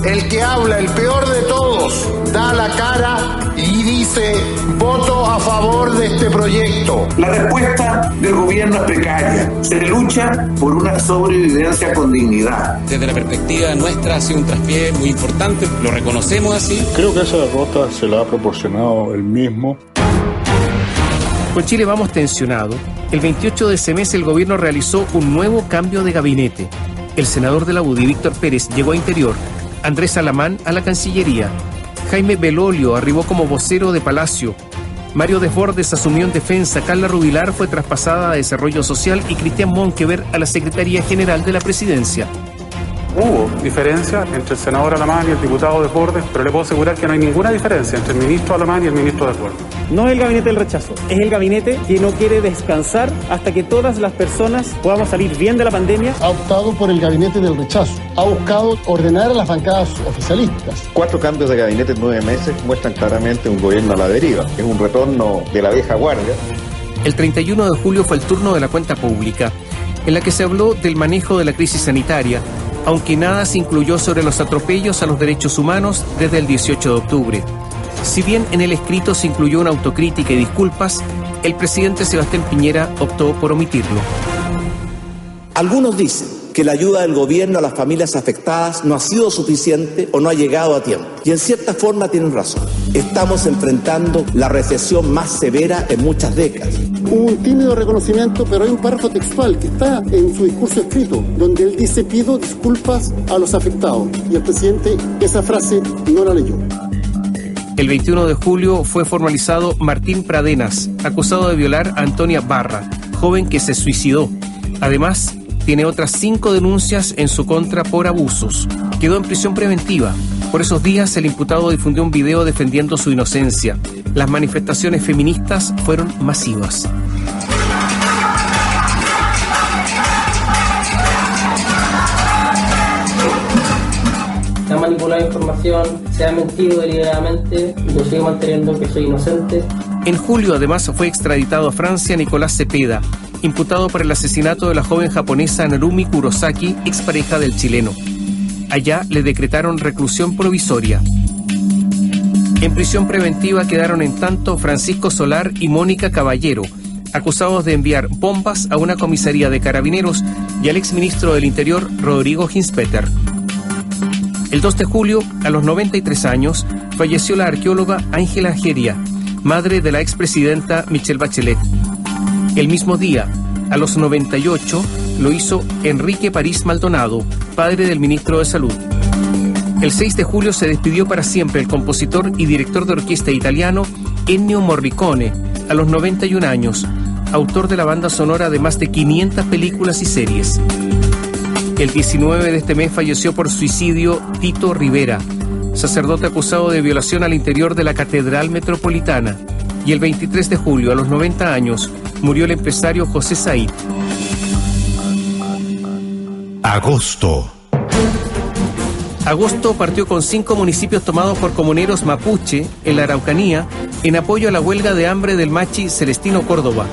S15: El que habla, el peor de todos, da la cara y dice: voto a favor de este proyecto.
S16: La respuesta del gobierno es precaria. Se lucha por una sobrevivencia con dignidad.
S17: Desde la perspectiva nuestra ha sido un traspié muy importante, lo reconocemos así.
S5: Creo que esa derrota se la ha proporcionado él mismo.
S3: Con Chile Vamos tensionado, el 28 de ese mes el gobierno realizó un nuevo cambio de gabinete. El senador de la UDI, Víctor Pérez, llegó a Interior, Andrés Alamán a la Cancillería, Jaime Belolio arribó como vocero de Palacio, Mario Desbordes asumió en Defensa, Carla Rubilar fue traspasada a Desarrollo Social y Cristian Monkever a la Secretaría General de la Presidencia.
S5: Hubo diferencia entre el senador Alamán y el diputado Desbordes, pero le puedo asegurar que no hay ninguna diferencia entre el ministro Alamán y el ministro Desbordes.
S13: No es el gabinete del rechazo, es el gabinete que no quiere descansar hasta que todas las personas podamos salir bien de la pandemia.
S15: Ha optado por el gabinete del rechazo, ha buscado ordenar a las bancadas oficialistas.
S18: 4 cambios de gabinete en 9 meses muestran claramente un gobierno a la deriva, es un retorno de la vieja guardia.
S3: El 31 de julio fue el turno de la cuenta pública, en la que se habló del manejo de la crisis sanitaria, aunque nada se incluyó sobre los atropellos a los derechos humanos desde el 18 de octubre. Si bien en el escrito se incluyó una autocrítica y disculpas, el presidente Sebastián Piñera optó por omitirlo.
S16: Algunos dicen
S2: que la ayuda del gobierno a las familias afectadas no ha sido suficiente o no ha llegado a tiempo. Y en cierta forma tienen razón. Estamos enfrentando la recesión más severa en muchas décadas.
S4: Hubo un tímido reconocimiento, pero hay un párrafo textual que está en su discurso escrito, donde él dice: pido disculpas a los afectados. Y el presidente esa frase no la leyó.
S3: El 21 de julio fue formalizado Martín Pradenas, acusado de violar a Antonia Barra, joven que se suicidó. Además, tiene otras 5 denuncias en su contra por abusos. Quedó en prisión preventiva. Por esos días, el imputado difundió un video defendiendo su inocencia. Las manifestaciones feministas fueron masivas.
S19: Se ha manipulado información, se ha mentido deliberadamente y yo sigo manteniendo que soy inocente.
S3: En julio, además, fue extraditado a Francia Nicolás Cepeda, imputado por el asesinato de la joven japonesa Narumi Kurosaki, expareja del chileno. Allá le decretaron reclusión provisoria. En prisión preventiva quedaron en tanto Francisco Solar y Mónica Caballero, acusados de enviar bombas a una comisaría de carabineros, y al exministro del Interior, Rodrigo Hinspeter. El 2 de julio, a los 93 años, falleció la arqueóloga Ángela Geria, madre de la expresidenta Michelle Bachelet. El mismo día, a los 98, lo hizo Enrique París Maldonado, padre del ministro de Salud. El 6 de julio se despidió para siempre el compositor y director de orquesta italiano Ennio Morricone, a los 91 años, autor de la banda sonora de más de 500 películas y series. El 19 de este mes falleció por suicidio Tito Rivera, sacerdote acusado de violación al interior de la Catedral Metropolitana. Y el 23 de julio, a los 90 años, murió el empresario José Said.
S1: Agosto.
S3: Agosto partió con 5 municipios tomados por comuneros mapuche en la Araucanía en apoyo a la huelga de hambre del machi Celestino Córdoba.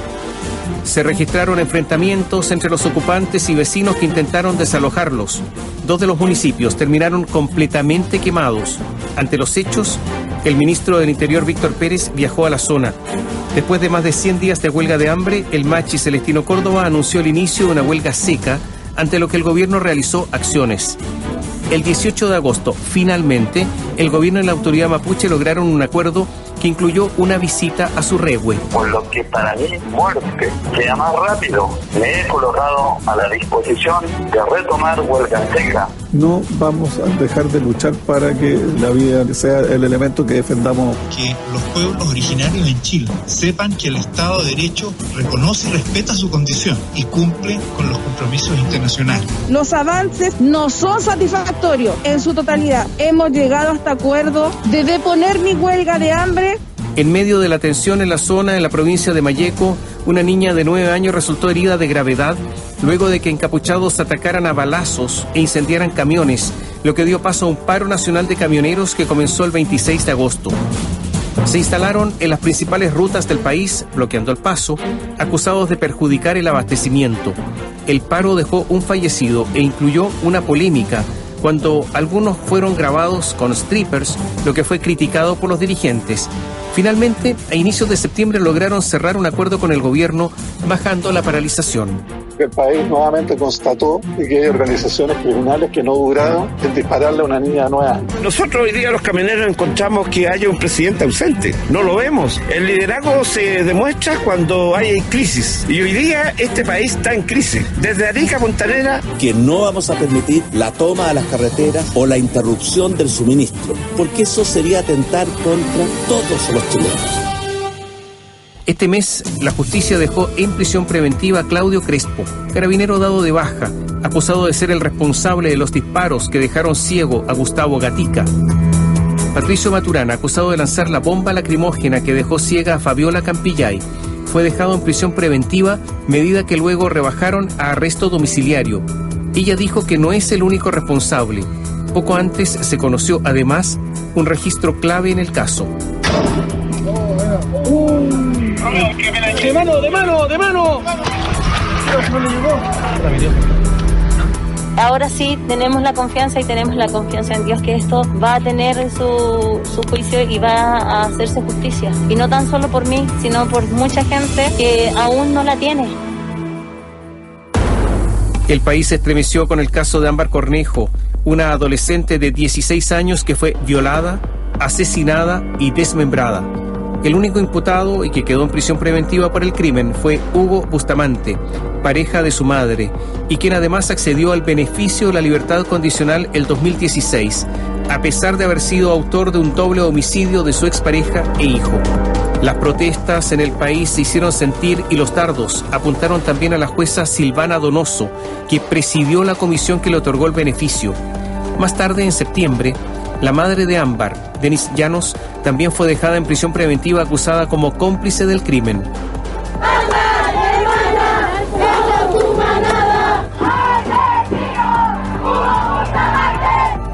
S3: Se registraron enfrentamientos entre los ocupantes y vecinos que intentaron desalojarlos. 2 de los municipios terminaron completamente quemados. Ante los hechos, el ministro del Interior, Víctor Pérez, viajó a la zona. Después de más de 100 días de huelga de hambre, el machi Celestino Córdoba anunció el inicio de una huelga seca, ante lo que el gobierno realizó acciones. El 18 de agosto, finalmente, el gobierno y la autoridad mapuche lograron un acuerdo que incluyó una visita a su rehue.
S21: Por lo que para mí, muerte sea más rápido. Me he colocado a la disposición de retomar huelga seca.
S18: No vamos a dejar de luchar para que la vida sea el elemento que defendamos.
S22: Que los pueblos originarios en Chile sepan que el Estado de Derecho reconoce y respeta su condición y cumple con los compromisos internacionales.
S10: Los avances no son satisfactorios en su totalidad. Hemos llegado hasta acuerdo de deponer mi huelga de hambre.
S3: En medio de la tensión en la zona, en la provincia de Malleco, una niña de 9 años resultó herida de gravedad luego de que encapuchados atacaran a balazos e incendiaran camiones, lo que dio paso a un paro nacional de camioneros que comenzó el 26 de agosto. Se instalaron en las principales rutas del país, bloqueando el paso, acusados de perjudicar el abastecimiento. El paro dejó un fallecido e incluyó una polémica, cuando algunos fueron grabados con strippers, lo que fue criticado por los dirigentes. Finalmente, a inicios de septiembre lograron cerrar un acuerdo con el gobierno, bajando la paralización.
S11: El país nuevamente constató que hay organizaciones criminales que no duraron en dispararle a una niña de 9 años.
S23: Nosotros hoy día los camioneros encontramos que haya un presidente ausente. No lo vemos. El liderazgo se demuestra cuando hay crisis. Y hoy día este país está en crisis. Desde Arica a Punta Arenas.
S2: Que no vamos a permitir la toma de las carreteras o la interrupción del suministro, porque eso sería atentar contra todos los chilenos.
S3: Este mes, la justicia dejó en prisión preventiva a Claudio Crespo, carabinero dado de baja, acusado de ser el responsable de los disparos que dejaron ciego a Gustavo Gatica. Patricio Maturana, acusado de lanzar la bomba lacrimógena que dejó ciega a Fabiola Campillay, fue dejado en prisión preventiva, medida que luego rebajaron a arresto domiciliario. Ella dijo que no es el único responsable. Poco antes se conoció, además, un registro clave en el caso.
S10: ¡De mano, de mano, de mano!
S20: Ahora sí tenemos la confianza y tenemos la confianza en Dios que esto va a tener su juicio y va a hacerse justicia. Y no tan solo por mí, sino por mucha gente que aún no la tiene.
S3: El país se estremeció con el caso de Ámbar Cornejo, una adolescente de 16 años que fue violada, asesinada y desmembrada. El único imputado y que quedó en prisión preventiva por el crimen fue Hugo Bustamante, pareja de su madre, y quien además accedió al beneficio de la libertad condicional el 2016, a pesar de haber sido autor de un doble homicidio de su expareja e hijo. Las protestas en el país se hicieron sentir y los dardos apuntaron también a la jueza Silvana Donoso, que presidió la comisión que le otorgó el beneficio. Más tarde, en septiembre, la madre de Ámbar, Denise Llanos, también fue dejada en prisión preventiva acusada como cómplice del crimen.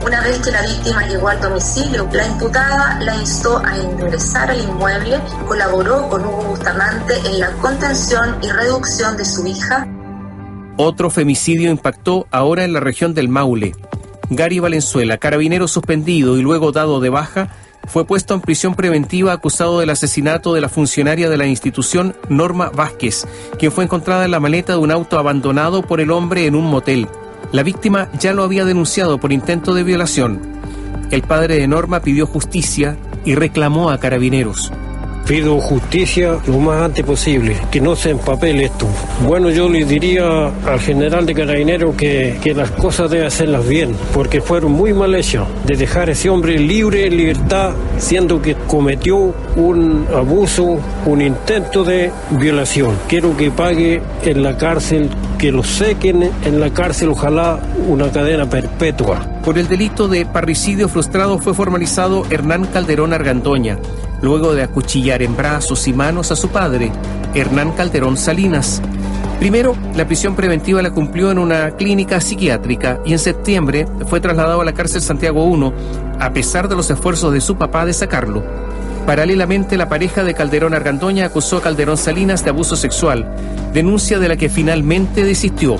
S6: Una vez que la víctima llegó al domicilio, la imputada la instó a ingresar al inmueble, colaboró con Hugo Bustamante en la contención y reducción de su hija.
S3: Otro femicidio impactó ahora en la región del Maule. Gary Valenzuela, carabinero suspendido y luego dado de baja, fue puesto en prisión preventiva acusado del asesinato de la funcionaria de la institución Norma Vázquez, quien fue encontrada en la maleta de un auto abandonado por el hombre en un motel. La víctima ya lo había denunciado por intento de violación. El padre de Norma pidió justicia y reclamó a Carabineros.
S7: Pido justicia lo más antes posible, que no se empapele esto. Bueno, yo le diría al general de Carabineros que las cosas debe hacerlas bien, porque fueron muy mal hechas, de dejar a ese hombre libre, en libertad, siendo que cometió un abuso, un intento de violación. Quiero que pague en la cárcel, que lo sequen en la cárcel, ojalá una cadena perpetua.
S3: Por el delito de parricidio frustrado fue formalizado Hernán Calderón Argandoña, luego de acuchillar en brazos y manos a su padre, Hernán Calderón Salinas. Primero, la prisión preventiva la cumplió en una clínica psiquiátrica y en septiembre fue trasladado a la cárcel Santiago I, a pesar de los esfuerzos de su papá de sacarlo. Paralelamente, la pareja de Calderón Argandoña acusó a Calderón Salinas de abuso sexual, denuncia de la que finalmente desistió.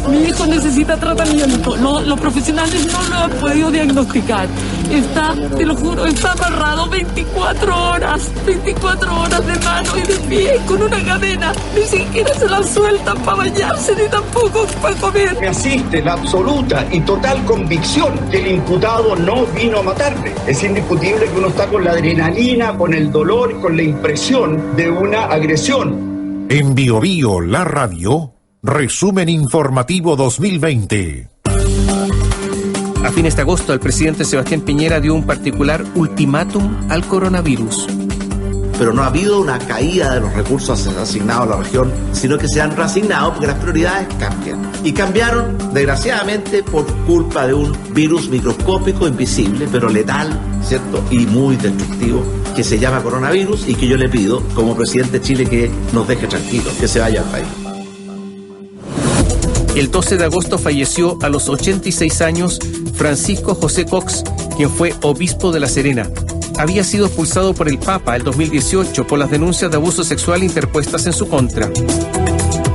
S8: Mi hijo necesita tratamiento, los profesionales no lo han podido diagnosticar. Está, te lo juro, está amarrado 24 horas de mano y de pie con una cadena. Ni siquiera se la sueltan para bañarse ni tampoco para comer.
S9: Me asiste la absoluta y total convicción que el imputado no vino a matarme. Es indiscutible que uno está con la adrenalina, con el dolor, con la impresión de una agresión.
S1: En Bio Bio, la radio, resumen informativo 2020.
S3: A fines de agosto, el presidente Sebastián Piñera dio un particular ultimátum al coronavirus.
S2: Pero no ha habido una caída de los recursos asignados a la región, sino que se han reasignado porque las prioridades cambian. Y cambiaron, desgraciadamente, por culpa de un virus microscópico, invisible, pero letal, ¿cierto? Y muy destructivo, que se llama coronavirus y que yo le pido, como presidente de Chile, que nos deje tranquilos, que se vaya al país.
S3: El 12 de agosto falleció a los 86 años Francisco José Cox, quien fue obispo de La Serena. Había sido expulsado por el Papa el 2018 por las denuncias de abuso sexual interpuestas en su contra.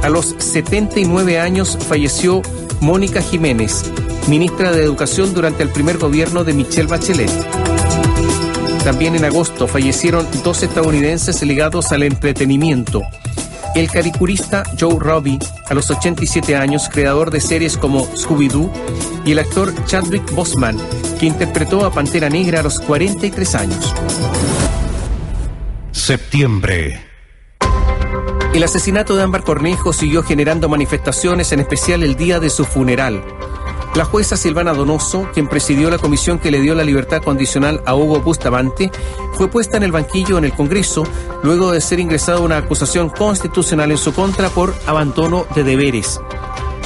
S3: A los 79 años falleció Mónica Jiménez, ministra de Educación durante el primer gobierno de Michelle Bachelet. También en agosto fallecieron 2 estadounidenses ligados al entretenimiento. El caricurista Joe Robbie, a los 87 años, creador de series como Scooby-Doo, y el actor Chadwick Boseman, que interpretó a Pantera Negra a los 43 años.
S1: Septiembre.
S3: El asesinato de Ámbar Cornejo siguió generando manifestaciones, en especial el día de su funeral. La jueza Silvana Donoso, quien presidió la comisión que le dio la libertad condicional a Hugo Bustamante, fue puesta en el banquillo en el Congreso luego de ser ingresada una acusación constitucional en su contra por abandono de deberes.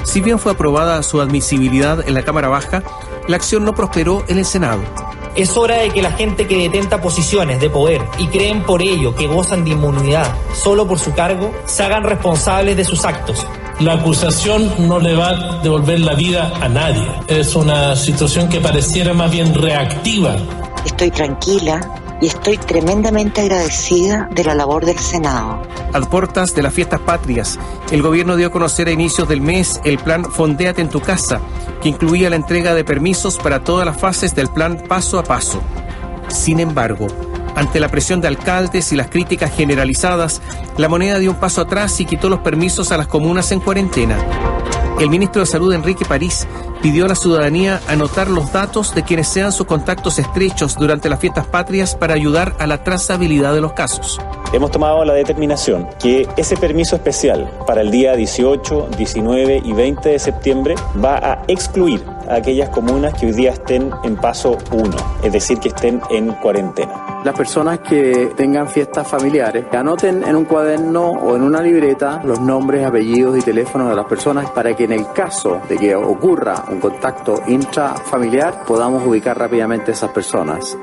S3: Si bien fue aprobada su admisibilidad en la Cámara Baja, la acción no prosperó en el Senado.
S24: Es hora de que la gente que detenta posiciones de poder y creen por ello que gozan de inmunidad solo por su cargo, se hagan responsables de sus actos.
S25: La acusación no le va a devolver la vida a nadie. Es una situación que pareciera más bien reactiva.
S26: Estoy tranquila y estoy tremendamente agradecida de la labor del Senado.
S3: A puertas de las fiestas patrias, el gobierno dio a conocer a inicios del mes el plan Fondéate en tu casa, que incluía la entrega de permisos para todas las fases del plan paso a paso. Sin embargo, ante la presión de alcaldes y las críticas generalizadas, la moneda dio un paso atrás y quitó los permisos a las comunas en cuarentena. El ministro de Salud, Enrique París, pidió a la ciudadanía anotar los datos de quienes sean sus contactos estrechos durante las fiestas patrias para ayudar a la trazabilidad de los casos.
S5: Hemos tomado la determinación que ese permiso especial para el día 18, 19 y 20 de septiembre va a excluir a aquellas comunas que hoy día estén en paso 1, es decir, que estén en cuarentena.
S12: Las personas que tengan fiestas familiares, que anoten en un cuaderno o en una libreta los nombres, apellidos y teléfonos de las personas para que en el caso de que ocurra un contacto intrafamiliar podamos ubicar rápidamente a esas personas.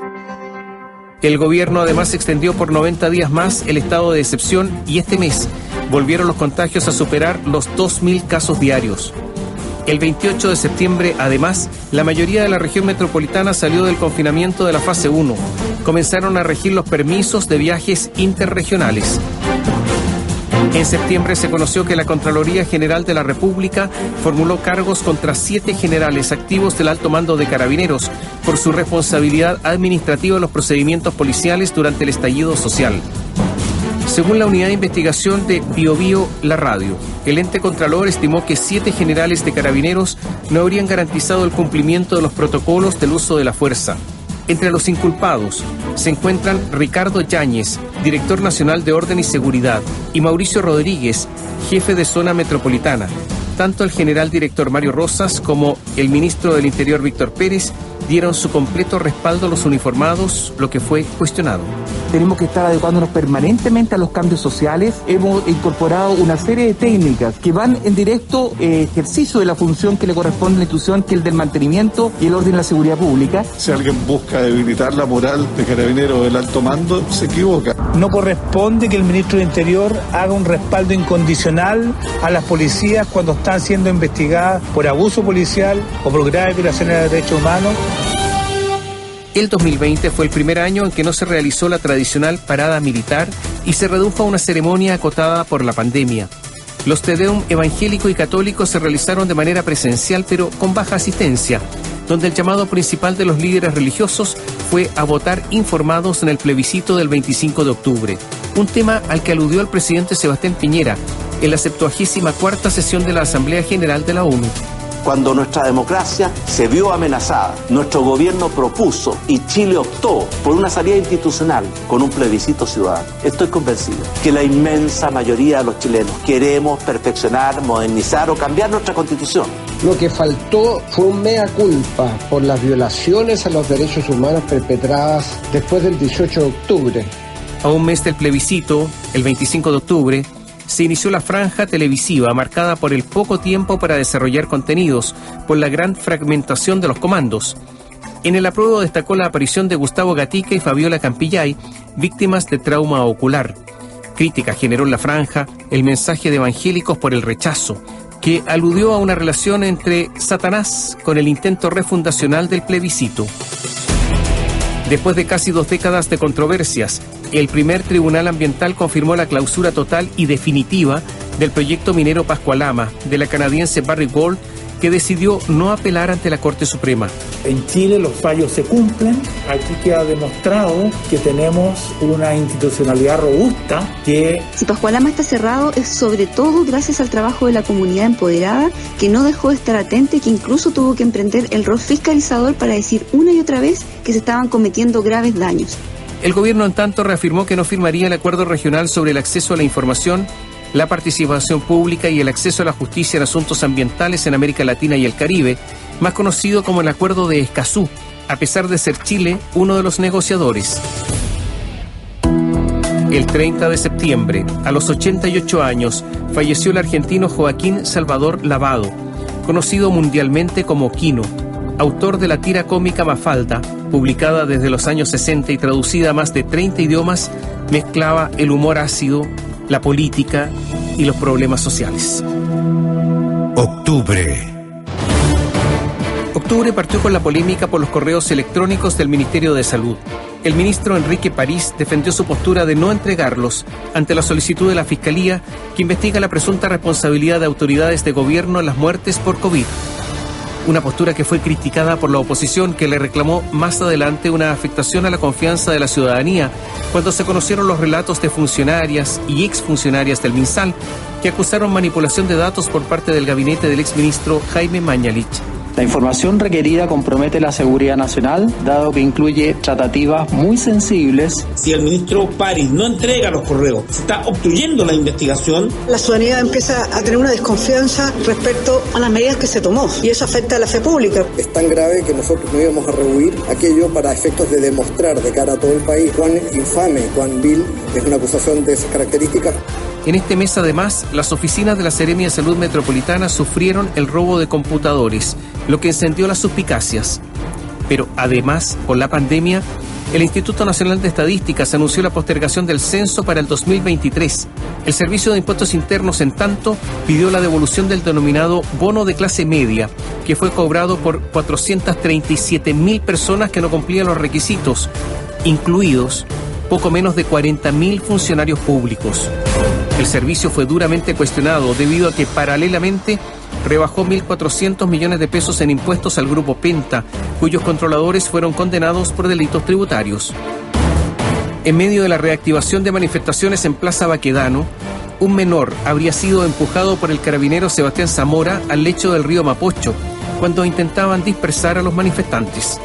S3: El gobierno además extendió por 90 días más el estado de excepción y este mes volvieron los contagios a superar los 2.000 casos diarios. El 28 de septiembre, además, la mayoría de la región metropolitana salió del confinamiento de la fase 1. Comenzaron a regir los permisos de viajes interregionales. En septiembre se conoció que la Contraloría General de la República formuló cargos contra 7 generales activos del alto mando de Carabineros por su responsabilidad administrativa en los procedimientos policiales durante el estallido social. Según la unidad de investigación de Biobío La Radio, el ente contralor estimó que 7 generales de Carabineros no habrían garantizado el cumplimiento de los protocolos del uso de la fuerza. Entre los inculpados se encuentran Ricardo Yáñez, director nacional de Orden y Seguridad, y Mauricio Rodríguez, jefe de zona metropolitana. Tanto el general director Mario Rosas como el ministro del Interior Víctor Pérez dieron su completo respaldo a los uniformados, lo que fue cuestionado.
S13: Tenemos que estar adecuándonos permanentemente a los cambios sociales. Hemos incorporado una serie de técnicas que van en directo ejercicio de la función que le corresponde a la institución, que es el del mantenimiento y el orden de la seguridad pública.
S14: Si alguien busca debilitar la moral de Carabineros del alto mando, se equivoca.
S15: No corresponde que el ministro del Interior haga un respaldo incondicional a las policías cuando están siendo investigadas por abuso policial o por graves violaciones de derechos humanos.
S3: El 2020 fue el primer año en que no se realizó la tradicional parada militar y se redujo a una ceremonia acotada por la pandemia. Los Te Deum evangélico y católico se realizaron de manera presencial pero con baja asistencia, donde el llamado principal de los líderes religiosos fue a votar informados en el plebiscito del 25 de octubre, un tema al que aludió el presidente Sebastián Piñera en la 74ª sesión de la Asamblea General de la ONU.
S2: Cuando nuestra democracia se vio amenazada, nuestro gobierno propuso y Chile optó por una salida institucional con un plebiscito ciudadano. Estoy convencido que la inmensa mayoría de los chilenos queremos perfeccionar, modernizar o cambiar nuestra constitución.
S17: Lo que faltó fue un mea culpa por las violaciones a los derechos humanos perpetradas después del 18 de octubre.
S3: A un mes del plebiscito, el 25 de octubre, se inició la franja televisiva marcada por el poco tiempo para desarrollar contenidos, por la gran fragmentación de los comandos. En el apruebo destacó la aparición de Gustavo Gatica y Fabiola Campillay, víctimas de trauma ocular. Crítica generó en la franja el mensaje de evangélicos por el rechazo, que aludió a una relación entre Satanás con el intento refundacional del plebiscito. Después de casi 2 décadas de controversias, el primer tribunal ambiental confirmó la clausura total y definitiva del proyecto minero Pascualama de la canadiense Barrick Gold, que decidió no apelar ante la Corte Suprema.
S15: En Chile los fallos se cumplen. Aquí queda demostrado que tenemos una institucionalidad robusta que...
S27: Si Pascualama está cerrado es sobre todo gracias al trabajo de la comunidad empoderada, que no dejó de estar atenta y que incluso tuvo que emprender el rol fiscalizador para decir una y otra vez que se estaban cometiendo graves daños.
S3: El gobierno, en tanto, reafirmó que no firmaría el acuerdo regional sobre el acceso a la información, la participación pública y el acceso a la justicia en asuntos ambientales en América Latina y el Caribe, más conocido como el Acuerdo de Escazú, a pesar de ser Chile uno de los negociadores. El 30 de septiembre, a los 88 años, falleció el argentino Joaquín Salvador Lavado, conocido mundialmente como Quino, autor de la tira cómica Mafalda, publicada desde los años 60 y traducida a más de 30 idiomas, mezclaba el humor ácido, la política y los problemas sociales.
S1: Octubre
S3: partió con la polémica por los correos electrónicos del Ministerio de Salud. El ministro Enrique París defendió su postura de no entregarlos ante la solicitud de la Fiscalía, que investiga la presunta responsabilidad de autoridades de gobierno en las muertes por COVID. Una postura que fue criticada por la oposición, que le reclamó más adelante una afectación a la confianza de la ciudadanía cuando se conocieron los relatos de funcionarias y exfuncionarias del MinSal que acusaron manipulación de datos por parte del gabinete del exministro Jaime Mañalich.
S12: La información requerida compromete la seguridad nacional, dado que incluye tratativas muy sensibles.
S4: Si el ministro París no entrega los correos, se está obstruyendo la investigación.
S11: La ciudadanía empieza a tener una desconfianza respecto a las medidas que se tomó y eso afecta a la fe pública.
S16: Es tan grave que nosotros no íbamos a rehuir aquello para efectos de demostrar de cara a todo el país cuán infame, cuán vil es una acusación de esas características.
S3: En este mes, además, las oficinas de la Seremia de Salud Metropolitana sufrieron el robo de computadores, lo que encendió las suspicacias. Pero además, por la pandemia, el Instituto Nacional de Estadísticas anunció la postergación del censo para el 2023. El Servicio de Impuestos Internos, en tanto, pidió la devolución del denominado bono de clase media, que fue cobrado por 437.000 personas que no cumplían los requisitos, incluidos poco menos de 40.000 funcionarios públicos. El servicio fue duramente cuestionado debido a que paralelamente rebajó 1.400 millones de pesos en impuestos al grupo Penta, cuyos controladores fueron condenados por delitos tributarios. En medio de la reactivación de manifestaciones en Plaza Baquedano, un menor habría sido empujado por el carabinero Sebastián Zamora al lecho del río Mapocho, cuando intentaban dispersar a los manifestantes.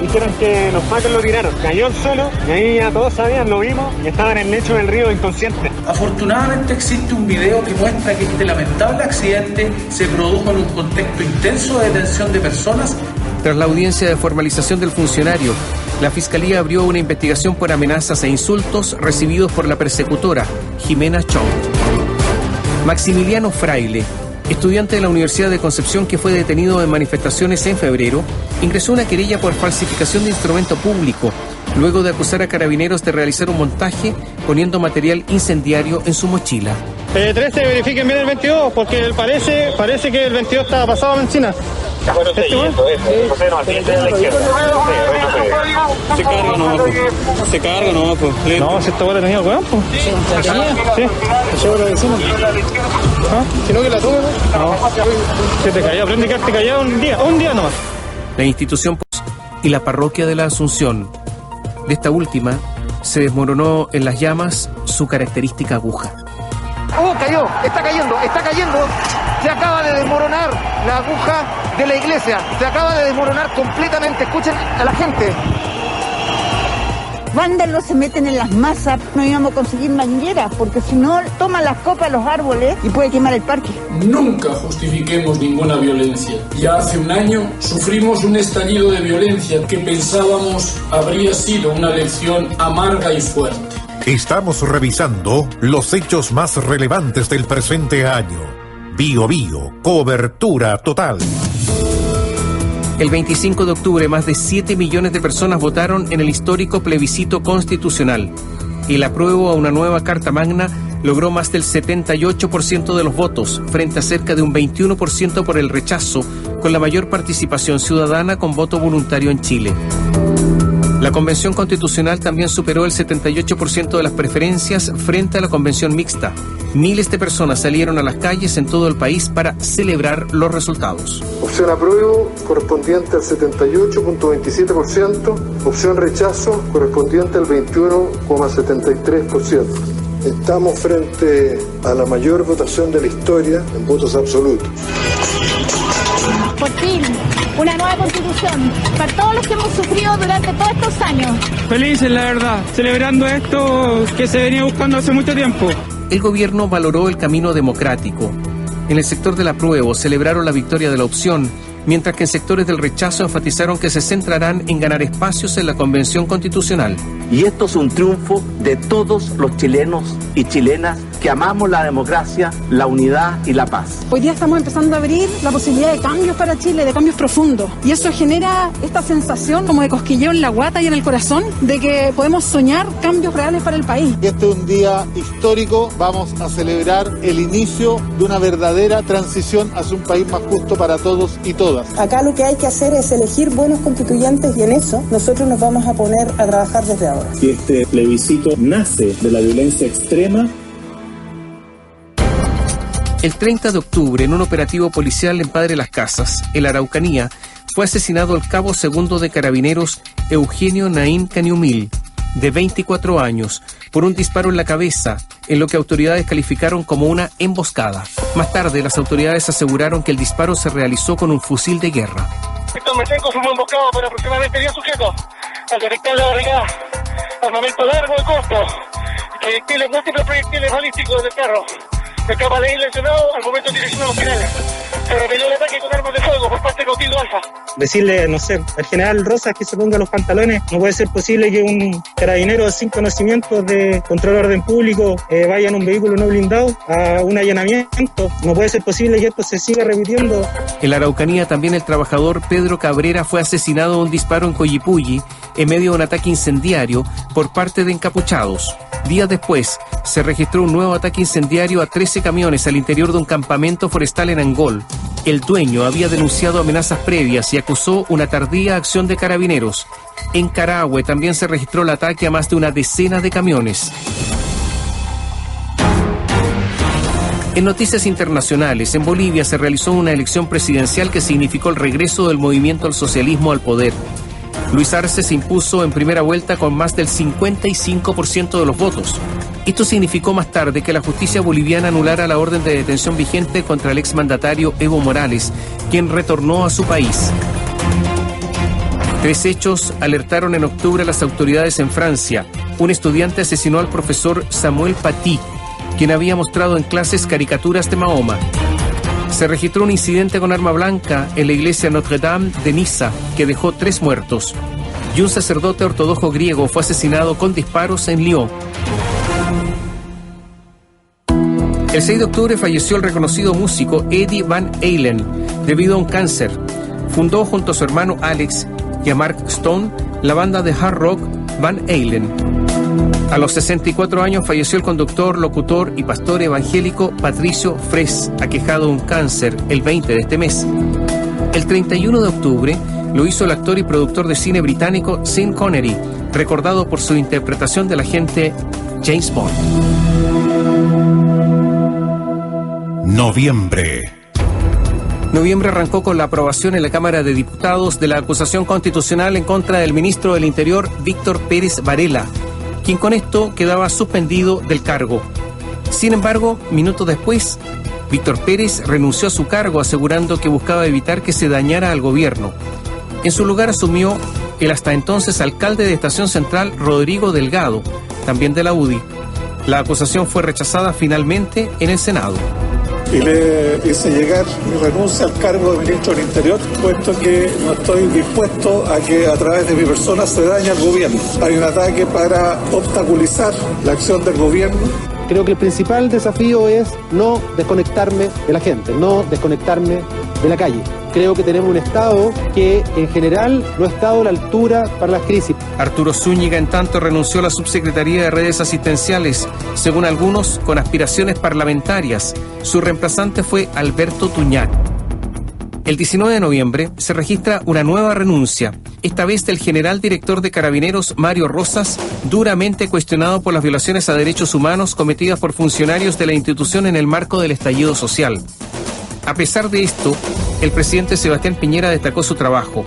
S18: Dijeron que los pacos lo tiraron, cayó al suelo y ahí ya todos sabían, lo vimos y estaba en el lecho del río inconsciente.
S19: Afortunadamente existe un video que muestra que este lamentable accidente se produjo en un contexto intenso de detención de personas.
S3: Tras la audiencia de formalización del funcionario, la Fiscalía abrió una investigación por amenazas e insultos recibidos por la persecutora, Jimena Chong. Maximiliano Fraile, estudiante de la Universidad de Concepción que fue detenido en manifestaciones en febrero, ingresó una querella por falsificación de instrumento público, luego de acusar a carabineros de realizar un montaje poniendo material incendiario en su mochila.
S18: 13, verifiquen bien el 22, porque parece que el 22 estaba pasado a benzina. Se carga nomás, pues. No, si esta bola tenía weón, pues. ¿La tenía? Sí. ¿Se llevó la vecina? ¿Ah? Si no que la tuve, no. Se te caía, aprende que te caía un día nomás.
S3: La institución y la parroquia de la Asunción. De esta última, se desmoronó en las llamas su característica aguja.
S21: ¡Oh, cayó! ¡Está cayendo! Se acaba de desmoronar la aguja de la iglesia. Se acaba de desmoronar completamente. Escuchen a la gente.
S22: Vándalos se meten en las masas, no íbamos a conseguir mangueras, porque si no, toman las copas de los árboles y puede quemar el parque.
S25: Nunca justifiquemos ninguna violencia. Ya hace un año sufrimos un estallido de violencia que pensábamos habría sido una lección amarga y fuerte.
S1: Estamos revisando los hechos más relevantes del presente año. Bío Bío, cobertura total.
S3: El 25 de octubre, más de 7 millones de personas votaron en el histórico plebiscito constitucional. El apruebo a una nueva Carta Magna logró más del 78% de los votos, frente a cerca de un 21% por el rechazo, con la mayor participación ciudadana con voto voluntario en Chile. La Convención Constitucional también superó el 78% de las preferencias frente a la Convención Mixta. Miles de personas salieron a las calles en todo el país para celebrar los resultados.
S16: Opción apruebo correspondiente al 78.27%, opción rechazo correspondiente al 21,73%. Estamos frente a la mayor votación de la historia en votos absolutos.
S28: Por fin, una nueva constitución para todos los que hemos sufrido durante todos estos años.
S18: Felices, la verdad, celebrando esto que se venía buscando hace mucho tiempo.
S3: El gobierno valoró el camino democrático. En el sector del apruebo celebraron la victoria de la opción, mientras que en sectores del rechazo enfatizaron que se centrarán en ganar espacios en la Convención Constitucional.
S2: Y esto es un triunfo de todos los chilenos y chilenas que amamos la democracia, la unidad y la paz.
S28: Hoy día estamos empezando a abrir la posibilidad de cambios para Chile, de cambios profundos. Y eso genera esta sensación como de cosquilleo en la guata y en el corazón, de que podemos soñar cambios reales para el país.
S14: Este es un día histórico. Vamos a celebrar el inicio de una verdadera transición hacia un país más justo para todos y todas.
S6: Acá lo que hay que hacer es elegir buenos constituyentes y en eso nosotros nos vamos a poner a trabajar desde ahora.
S5: Si este plebiscito nace de la violencia extrema.
S3: El 30 de octubre, en un operativo policial en Padre Las Casas, en la Araucanía, fue asesinado el cabo segundo de Carabineros Eugenio Naín Caniumil, de 24 años, por un disparo en la cabeza, en lo que autoridades calificaron como una emboscada. Más tarde, las autoridades aseguraron que el disparo se realizó con un fusil de guerra.
S18: Estos mesencos fuimos emboscados por aproximadamente 10 sujetos. Al detectar la barricada, armamento largo y corto, múltiples proyectiles balísticos del carro. Se acaba de ir lesionado al momento de dirección a los finales. Se reveló el ataque con armas de fuego por parte de Caudillo Alfa. Decirle, no sé, al general Rosas que se ponga los pantalones. No puede ser posible que un carabinero sin conocimientos de control de orden público vaya en un vehículo no blindado a un allanamiento. No puede ser posible que esto se siga repitiendo.
S3: En la Araucanía también el trabajador Pedro Cabrera fue asesinado de un disparo en Coyipulli en medio de un ataque incendiario por parte de encapuchados. Días después, se registró un nuevo ataque incendiario a 13 camiones al interior de un campamento forestal en Angol. El dueño había denunciado amenazas previas y acusó una tardía acción de carabineros. En Carahue también se registró el ataque a más de una decena de camiones. En noticias internacionales, en Bolivia se realizó una elección presidencial que significó el regreso del movimiento al socialismo al poder. Luis Arce se impuso en primera vuelta con más del 55% de los votos. Esto significó más tarde que la justicia boliviana anulara la orden de detención vigente contra el exmandatario Evo Morales, quien retornó a su país. 3 hechos alertaron en octubre a las autoridades en Francia. Un estudiante asesinó al profesor Samuel Paty, quien había mostrado en clases caricaturas de Mahoma. Se registró un incidente con arma blanca en la iglesia Notre Dame de Niza, que dejó 3 muertos. Y un sacerdote ortodoxo griego fue asesinado con disparos en Lyon. El 6 de octubre falleció el reconocido músico Eddie Van Halen debido a un cáncer. Fundó junto a su hermano Alex y a Mark Stone la banda de hard rock Van Halen. A los 64 años falleció el conductor, locutor y pastor evangélico Patricio Fres, aquejado de un cáncer el 20 de este mes. El 31 de octubre lo hizo el actor y productor de cine británico Sean Connery, recordado por su interpretación del agente James Bond. Noviembre arrancó con la aprobación en la Cámara de Diputados de la acusación constitucional en contra del ministro del Interior, Víctor Pérez Varela, quien con esto quedaba suspendido del cargo. Sin embargo, minutos después, Víctor Pérez renunció a su cargo asegurando que buscaba evitar que se dañara al gobierno. En su lugar asumió el hasta entonces alcalde de Estación Central, Rodrigo Delgado, también de la UDI. La acusación fue rechazada finalmente en el Senado.
S14: Y le hice llegar mi renuncia al cargo de ministro del Interior, puesto que no estoy dispuesto a que a través de mi persona se dañe al gobierno. Hay un ataque para obstaculizar la acción del gobierno.
S7: Creo que el principal desafío es no desconectarme de la gente, no desconectarme de la calle. Creo que tenemos un Estado que en general no ha estado a la altura para las crisis.
S3: Arturo Zúñiga, en tanto, renunció a la subsecretaría de redes asistenciales, según algunos, con aspiraciones parlamentarias. Su reemplazante fue Alberto Tuñac. El 19 de noviembre se registra una nueva renuncia, esta vez del general director de Carabineros Mario Rosas, duramente cuestionado por las violaciones a derechos humanos cometidas por funcionarios de la institución en el marco del estallido social. A pesar de esto, el presidente Sebastián Piñera destacó su trabajo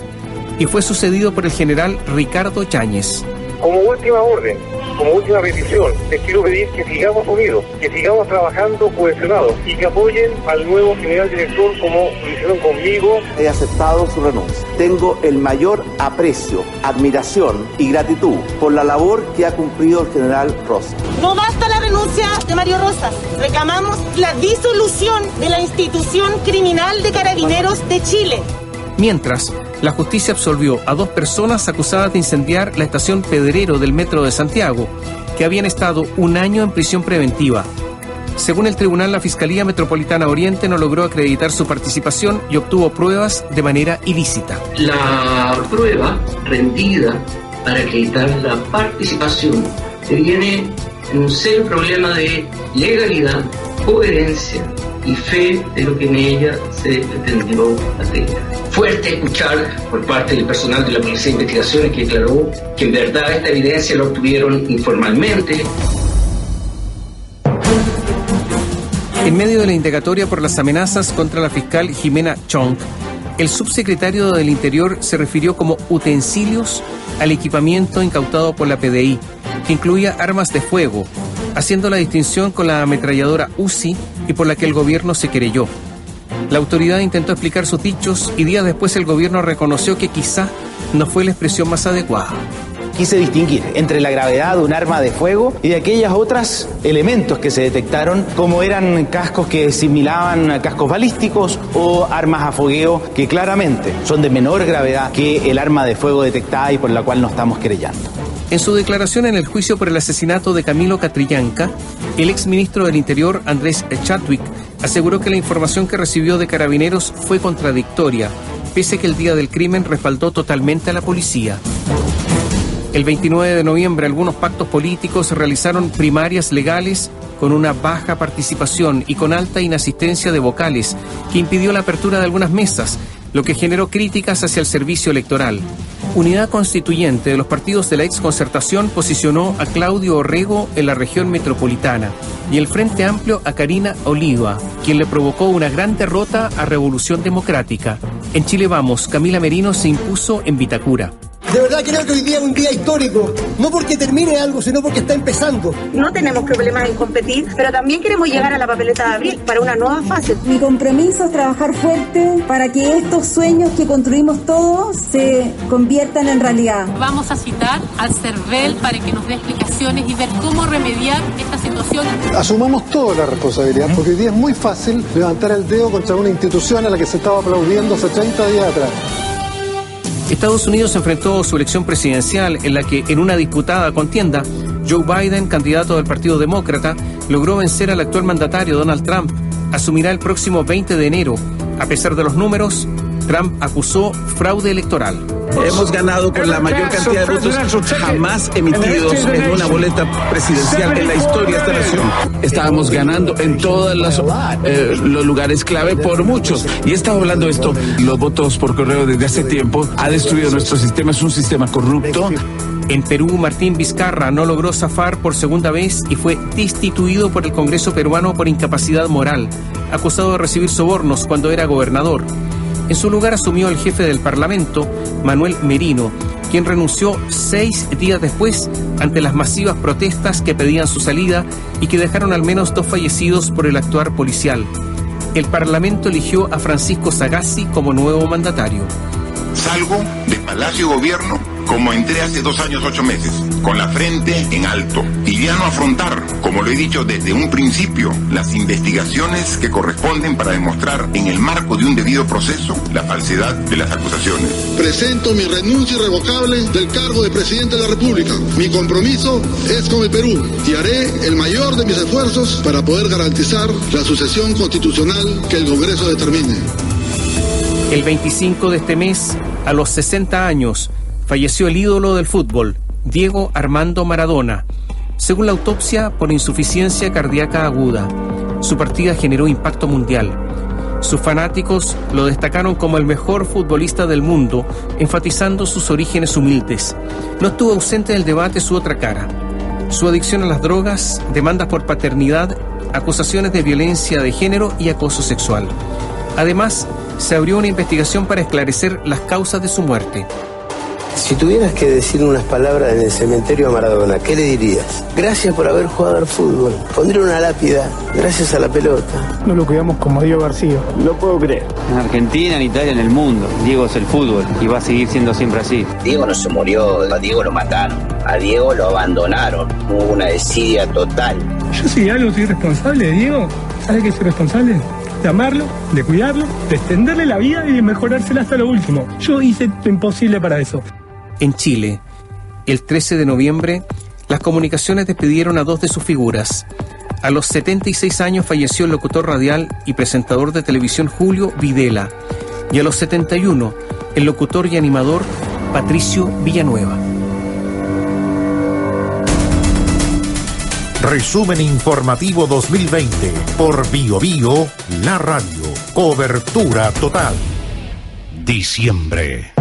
S3: y fue sucedido por el general Ricardo Yáñez.
S21: Como última orden, como última petición, les quiero pedir que sigamos unidos, que sigamos trabajando cohesionados y que apoyen al nuevo general director como lo hicieron conmigo.
S2: He aceptado su renuncia. Tengo el mayor aprecio, admiración y gratitud por la labor que ha cumplido el general Rosas.
S28: No basta la renuncia de Mario Rosas. Reclamamos la disolución de la institución criminal de Carabineros de Chile.
S3: Mientras, la justicia absolvió a 2 personas acusadas de incendiar la estación Pedrero del Metro de Santiago, que habían estado 1 año en prisión preventiva. Según el tribunal, la Fiscalía Metropolitana Oriente no logró acreditar su participación y obtuvo pruebas de manera ilícita.
S8: La prueba rendida para acreditar la participación viene en un serio problema de legalidad, coherencia y fe de lo que en ella se pretendió hacer. Fuerte escuchar por parte del personal de la Policía de Investigaciones que declaró que en verdad esta evidencia la obtuvieron informalmente.
S3: En medio de la indagatoria por las amenazas contra la fiscal Jimena Chong, el subsecretario del Interior se refirió como utensilios al equipamiento incautado por la PDI, que incluía armas de fuego, haciendo la distinción con la ametralladora Uzi y por la que el gobierno se querelló. La autoridad intentó explicar sus dichos y días después el gobierno reconoció que quizá no fue la expresión más adecuada.
S9: Quise distinguir entre la gravedad de un arma de fuego y de aquellos otros elementos que se detectaron, como eran cascos que simulaban cascos balísticos o armas a fogueo que claramente son de menor gravedad que el arma de fuego detectada y por la cual nos estamos querellando.
S3: En su declaración en el juicio por el asesinato de Camilo Catrillanca, el exministro del Interior, Andrés Chadwick, aseguró que la información que recibió de Carabineros fue contradictoria, pese a que el día del crimen respaldó totalmente a la policía. El 29 de noviembre, algunos pactos políticos realizaron primarias legales con una baja participación y con alta inasistencia de vocales, que impidió la apertura de algunas mesas, lo que generó críticas hacia el servicio electoral. Unidad Constituyente de los partidos de la exconcertación posicionó a Claudio Orrego en la región metropolitana y el Frente Amplio a Karina Oliva, quien le provocó una gran derrota a Revolución Democrática. En Chile Vamos, Camila Merino se impuso en Vitacura.
S10: De verdad creo que hoy día es un día histórico, no porque termine algo, sino porque está empezando.
S13: No tenemos problemas en competir, pero también queremos llegar a la papeleta de abril para una nueva fase.
S20: Mi compromiso es trabajar fuerte para que estos sueños que construimos todos se conviertan en realidad.
S23: Vamos a citar al CERVEL para que nos dé explicaciones y ver cómo remediar esta situación.
S14: Asumamos toda la responsabilidad, porque hoy día es muy fácil levantar el dedo contra una institución a la que se estaba aplaudiendo hace 30 días atrás.
S3: Estados Unidos enfrentó su elección presidencial en la que, en una disputada contienda, Joe Biden, candidato del Partido Demócrata, logró vencer al actual mandatario Donald Trump. Asumirá el próximo 20 de enero. A pesar de los números, Trump acusó fraude electoral.
S24: Hemos ganado con la mayor cantidad de votos jamás emitidos en una boleta presidencial en la historia de esta nación. Estábamos ganando en todos los lugares clave por muchos. Y he estado hablando de esto, los votos por correo desde hace tiempo, ha destruido nuestro sistema, es un sistema corrupto.
S3: En Perú, Martín Vizcarra no logró zafar por segunda vez y fue destituido por el Congreso peruano por incapacidad moral, acusado de recibir sobornos cuando era gobernador. En su lugar asumió el jefe del Parlamento, Manuel Merino, quien renunció 6 días después ante las masivas protestas que pedían su salida y que dejaron al menos 2 fallecidos por el actuar policial. El Parlamento eligió a Francisco Sagasti como nuevo mandatario.
S26: Salgo de Palacio de Gobierno como entré hace 2 años 8 meses, con la frente en alto, y ya no afrontar, como lo he dicho desde un principio, las investigaciones que corresponden para demostrar en el marco de un debido proceso la falsedad de las acusaciones.
S29: Presento mi renuncia irrevocable del cargo de presidente de la República. Mi compromiso es con el Perú y haré el mayor de mis esfuerzos para poder garantizar la sucesión constitucional que el Congreso determine.
S3: El 25 de este mes, a los 60 años, falleció el ídolo del fútbol, Diego Armando Maradona, según la autopsia por insuficiencia cardíaca aguda. Su partida generó impacto mundial. Sus fanáticos lo destacaron como el mejor futbolista del mundo, enfatizando sus orígenes humildes. No estuvo ausente del debate su otra cara: su adicción a las drogas, demandas por paternidad, acusaciones de violencia de género y acoso sexual. Además, se abrió una investigación para esclarecer las causas de su muerte.
S30: Si tuvieras que decir unas palabras en el cementerio a Maradona, ¿qué le dirías? Gracias por haber jugado al fútbol. Pondré una lápida, gracias a la pelota.
S15: No lo cuidamos como Diego García.
S30: No puedo creer.
S31: En Argentina, en Italia, en el mundo. Diego es el fútbol y va a seguir siendo siempre así.
S32: Diego no se murió, a Diego lo mataron. A Diego lo abandonaron. Hubo una desidia total.
S15: Yo si algo soy responsable de Diego, ¿sabe qué soy responsable? De amarlo, de cuidarlo, de extenderle la vida y de mejorársela hasta lo último. Yo hice lo imposible para eso.
S3: En Chile, el 13 de noviembre, las comunicaciones despidieron a 2 de sus figuras. A los 76 años falleció el locutor radial y presentador de televisión Julio Videla. Y a los 71, el locutor y animador Patricio Villanueva.
S1: Resumen informativo 2020 por Bio Bio, la radio. Cobertura total. Diciembre.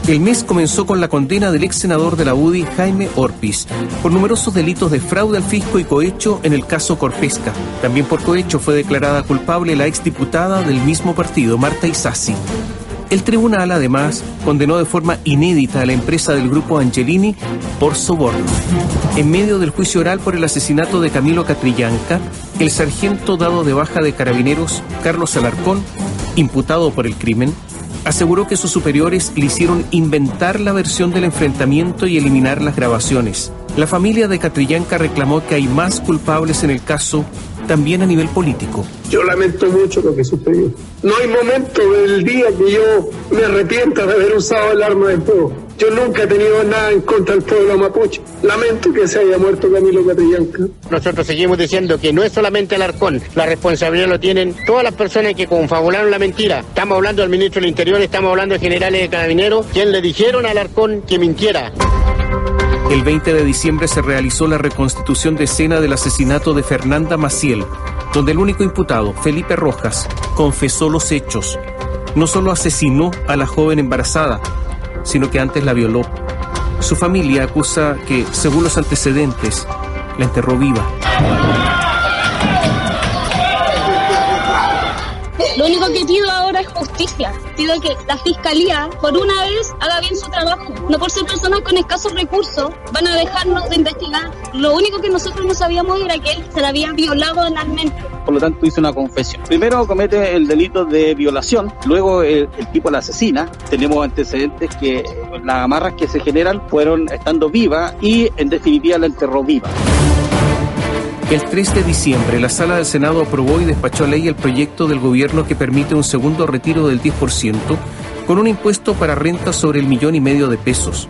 S3: El mes comenzó con la condena del ex senador de la UDI, Jaime Orpiz, por numerosos delitos de fraude al fisco y cohecho en el caso Corpesca. También por cohecho fue declarada culpable la exdiputada del mismo partido, Marta Isasi. El tribunal, además, condenó de forma inédita a la empresa del grupo Angelini por soborno. En medio del juicio oral por el asesinato de Camilo Catrillanca, el sargento dado de baja de Carabineros, Carlos Alarcón, imputado por el crimen, aseguró que sus superiores le hicieron inventar la versión del enfrentamiento y eliminar las grabaciones. La familia de Catrillanca reclamó que hay más culpables en el caso, también a nivel político.
S4: Yo lamento mucho lo que sucedió. No hay momento del día que yo me arrepienta de haber usado el arma de fuego. Yo nunca he tenido nada en contra del pueblo mapuche. Lamento que se haya muerto Camilo Catrillanca.
S5: Nosotros seguimos diciendo que no es solamente Alarcón, la responsabilidad lo tienen todas las personas que confabularon la mentira. Estamos hablando del ministro del Interior, estamos hablando de generales de Carabineros, quien le dijeron a Alarcón que mintiera.
S3: El 20 de diciembre se realizó la reconstitución de escena del asesinato de Fernanda Maciel, donde el único imputado, Felipe Rojas, confesó los hechos. No solo asesinó a la joven embarazada, sino que antes la violó. Su familia acusa que, según los antecedentes, la enterró viva.
S6: Lo único que pido ahora es justicia. Pido que la Fiscalía, por una vez, haga bien su trabajo. No por ser personas con escasos recursos, van a dejarnos de investigar. Lo único que nosotros no sabíamos era que él se la había violado analmente.
S11: Por lo tanto hizo una confesión. Primero comete el delito de violación, luego el tipo la asesina. Tenemos antecedentes que las amarras que se generan fueron estando viva y en definitiva la enterró viva.
S3: El 3 de diciembre, la Sala del Senado aprobó y despachó a ley el proyecto del gobierno que permite un segundo retiro del 10% con un impuesto para rentas sobre el 1,5 millones de pesos.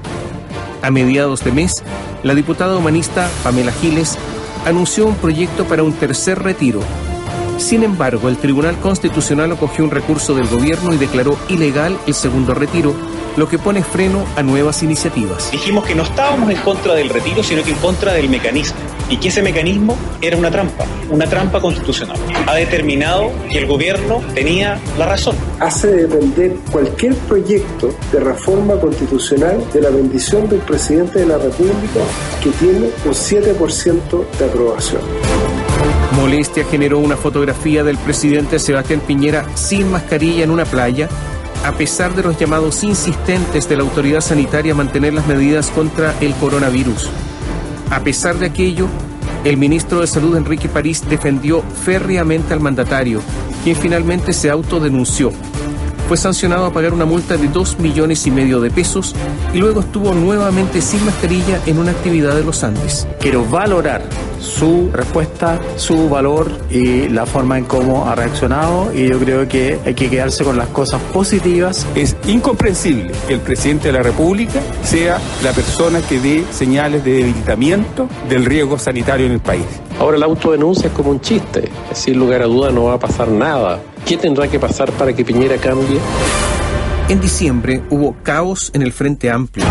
S3: A mediados de mes, la diputada humanista Pamela Giles anunció un proyecto para un tercer retiro. Sin embargo, el Tribunal Constitucional acogió un recurso del gobierno y declaró ilegal el segundo retiro, lo que pone freno a nuevas iniciativas.
S12: Dijimos que no estábamos en contra del retiro, sino que en contra del mecanismo, y que ese mecanismo era una trampa constitucional. Ha determinado que el gobierno tenía la razón.
S4: Hace depender cualquier proyecto de reforma constitucional de la bendición del presidente de la República, que tiene un 7% de aprobación.
S3: Molestia generó una fotografía del presidente Sebastián Piñera sin mascarilla en una playa, a pesar de los llamados insistentes de la autoridad sanitaria a mantener las medidas contra el coronavirus. A pesar de aquello, el ministro de Salud, Enrique París, defendió férreamente al mandatario, quien finalmente se autodenunció. Fue sancionado a pagar una multa de 2,5 millones de pesos y luego estuvo nuevamente sin mascarilla en una actividad de los Andes.
S16: Quiero valorar su respuesta, su valor y la forma en cómo ha reaccionado, y yo creo que hay que quedarse con las cosas positivas.
S17: Es incomprensible que el presidente de la República sea la persona que dé señales de debilitamiento del riesgo sanitario en el país.
S19: Ahora la autodenuncia es como un chiste, sin lugar a duda no va a pasar nada. ¿Qué tendrá que pasar para que Piñera cambie?
S3: En diciembre hubo caos en el Frente Amplio.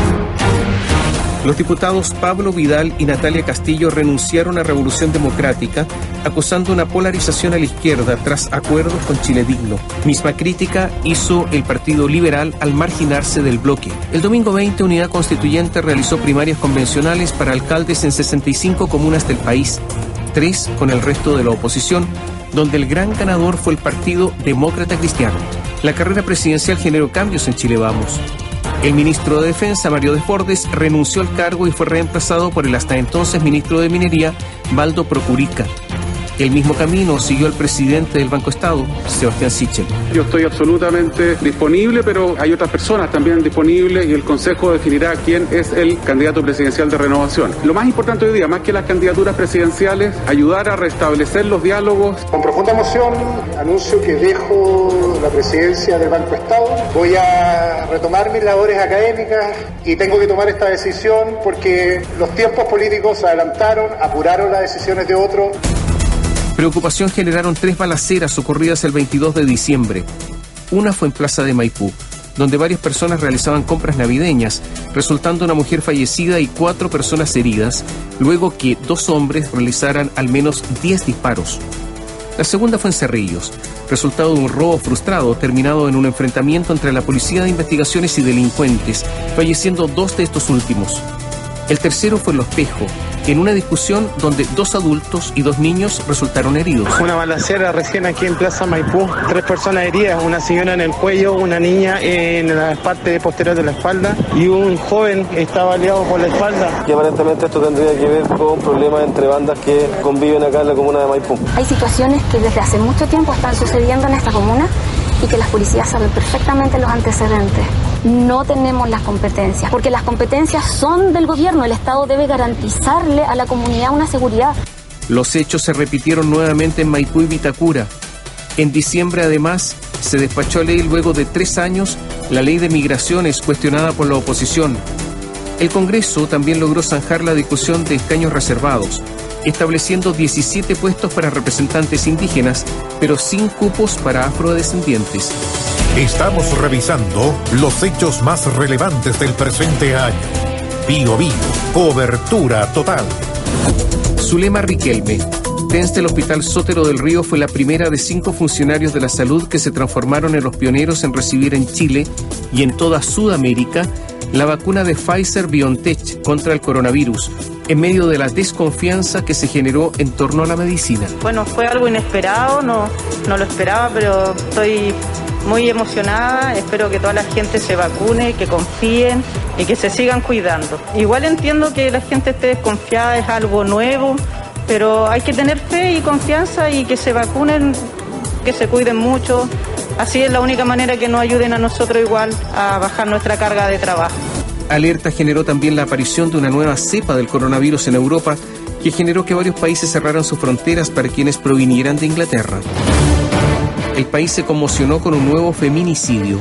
S3: Los diputados Pablo Vidal y Natalia Castillo renunciaron a Revolución Democrática, acusando una polarización a la izquierda tras acuerdos con Chile Digno. Misma crítica hizo el Partido Liberal al marginarse del bloque. El domingo 20, Unidad Constituyente realizó primarias convencionales para alcaldes en 65 comunas del país, 3 con el resto de la oposición, donde el gran ganador fue el Partido Demócrata Cristiano. La carrera presidencial generó cambios en Chile Vamos. El ministro de Defensa, Mario Desbordes, renunció al cargo y fue reemplazado por el hasta entonces ministro de Minería, Valdo Procurica. El mismo camino siguió el presidente del Banco Estado, Sebastián Sichel.
S2: Yo estoy absolutamente disponible, pero hay otras personas también disponibles y el Consejo definirá quién es el candidato presidencial de Renovación. Lo más importante hoy día, más que las candidaturas presidenciales, ayudar a restablecer los diálogos.
S7: Con profunda emoción anuncio que dejo la presidencia del Banco Estado. Voy a retomar mis labores académicas y tengo que tomar esta decisión porque los tiempos políticos se adelantaron, apuraron las decisiones de otros.
S3: Preocupación generaron 3 balaceras ocurridas el 22 de diciembre. Una fue en Plaza de Maipú, donde varias personas realizaban compras navideñas, resultando una mujer fallecida y 4 personas heridas, luego que 2 hombres realizaran al menos 10 disparos. La segunda fue en Cerrillos, resultado de un robo frustrado terminado en un enfrentamiento entre la Policía de Investigaciones y delincuentes, falleciendo 2 de estos últimos. El tercero fue en Los Pejos, en una discusión donde 2 adultos y 2 niños resultaron heridos.
S8: Una balacera recién aquí en Plaza Maipú, 3 personas heridas, una señora en el cuello, una niña en la parte posterior de la espalda y un joven está baleado por la espalda.
S9: Y aparentemente esto tendría que ver con problemas entre bandas que conviven acá en la comuna de Maipú.
S10: Hay situaciones que desde hace mucho tiempo están sucediendo en esta comuna y que las policías saben perfectamente los antecedentes. No tenemos las competencias, porque las competencias son del gobierno. El Estado debe garantizarle a la comunidad una seguridad.
S3: Los hechos se repitieron nuevamente en Maipú y Vitacura. En diciembre, además, se despachó ley luego de 3 años la ley de migraciones cuestionada por la oposición. El Congreso también logró zanjar la discusión de escaños reservados, estableciendo 17 puestos para representantes indígenas, pero sin cupos para afrodescendientes.
S1: Estamos revisando los hechos más relevantes del presente año. Bío Bío, cobertura total.
S3: Zulema Riquelme, TENS del Hospital Sotero del Río, fue la primera de 5 funcionarios de la salud que se transformaron en los pioneros en recibir en Chile y en toda Sudamérica la vacuna de Pfizer-BioNTech contra el coronavirus, en medio de la desconfianza que se generó en torno a la medicina.
S13: Bueno, fue algo inesperado, no lo esperaba, pero estoy muy emocionada. Espero que toda la gente se vacune, que confíen y que se sigan cuidando. Igual entiendo que la gente esté desconfiada, es algo nuevo, pero hay que tener fe y confianza y que se vacunen, que se cuiden mucho. Así es la única manera que nos ayuden a nosotros igual a bajar nuestra carga de trabajo.
S3: Alerta generó también la aparición de una nueva cepa del coronavirus en Europa, que generó que varios países cerraran sus fronteras para quienes provinieran de Inglaterra. El país se conmocionó con un nuevo feminicidio.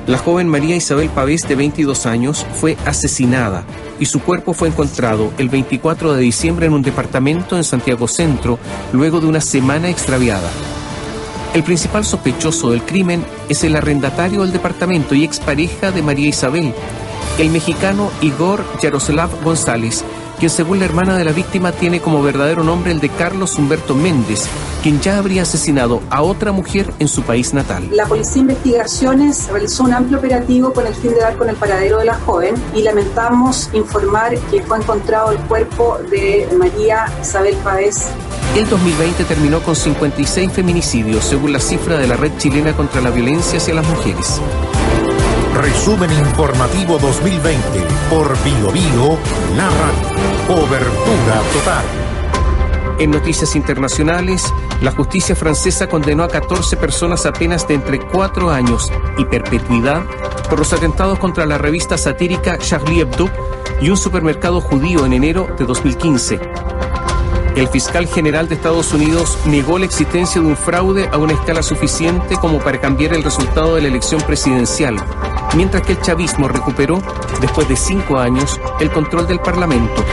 S3: La joven María Isabel Pavés, de 22 años, fue asesinada y su cuerpo fue encontrado el 24 de diciembre en un departamento en Santiago Centro, luego de una semana extraviada. El principal sospechoso del crimen es el arrendatario del departamento y expareja de María Isabel, el mexicano Igor Yaroslav González, quien según la hermana de la víctima tiene como verdadero nombre el de Carlos Humberto Méndez, quien ya habría asesinado a otra mujer en su país natal.
S18: La Policía de Investigaciones realizó un amplio operativo con el fin de dar con el paradero de la joven y lamentamos informar que fue encontrado el cuerpo de María Isabel Pavés.
S3: El 2020 terminó con 56 feminicidios, según la cifra de la Red Chilena contra la Violencia hacia las Mujeres.
S1: Resumen informativo 2020 por Bío Bío, la radio. Cobertura total.
S3: En noticias internacionales, la justicia francesa condenó a 14 personas a penas de entre 4 años y perpetuidad por los atentados contra la revista satírica Charlie Hebdo y un supermercado judío en enero de 2015. El fiscal general de Estados Unidos negó la existencia de un fraude a una escala suficiente como para cambiar el resultado de la elección presidencial, mientras que el chavismo recuperó, después de 5 años, el control del Parlamento.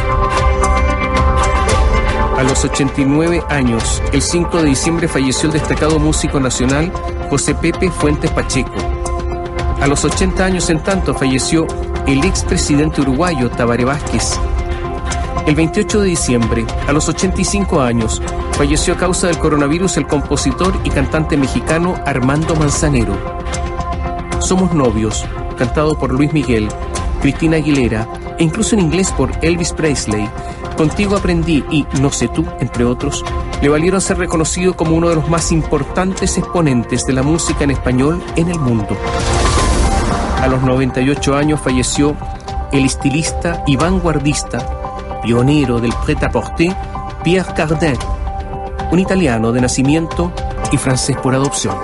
S3: A los 89 años, el 5 de diciembre falleció el destacado músico nacional José Pepe Fuentes Pacheco. A los 80 años, en tanto, falleció el expresidente uruguayo Tabaré Vázquez. El 28 de diciembre, a los 85 años, falleció a causa del coronavirus el compositor y cantante mexicano Armando Manzanero. Somos novios, cantado por Luis Miguel, Cristina Aguilera e incluso en inglés por Elvis Presley, Contigo aprendí y No sé tú, entre otros, le valieron ser reconocido como uno de los más importantes exponentes de la música en español en el mundo. A los 98 años falleció el estilista y vanguardista, pionero del prêt-à-porter, Pierre Cardin. un italiano de nacimiento y francés por adopción.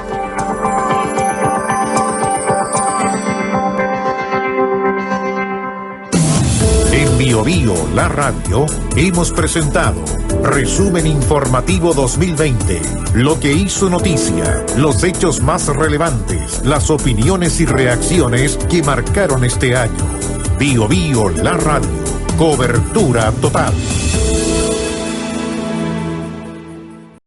S1: En Bio Bio, la radio, hemos presentado Resumen Informativo 2020. Lo que hizo noticia, los hechos más relevantes, las opiniones y reacciones que marcaron este año. Bio Bio, la radio, cobertura total.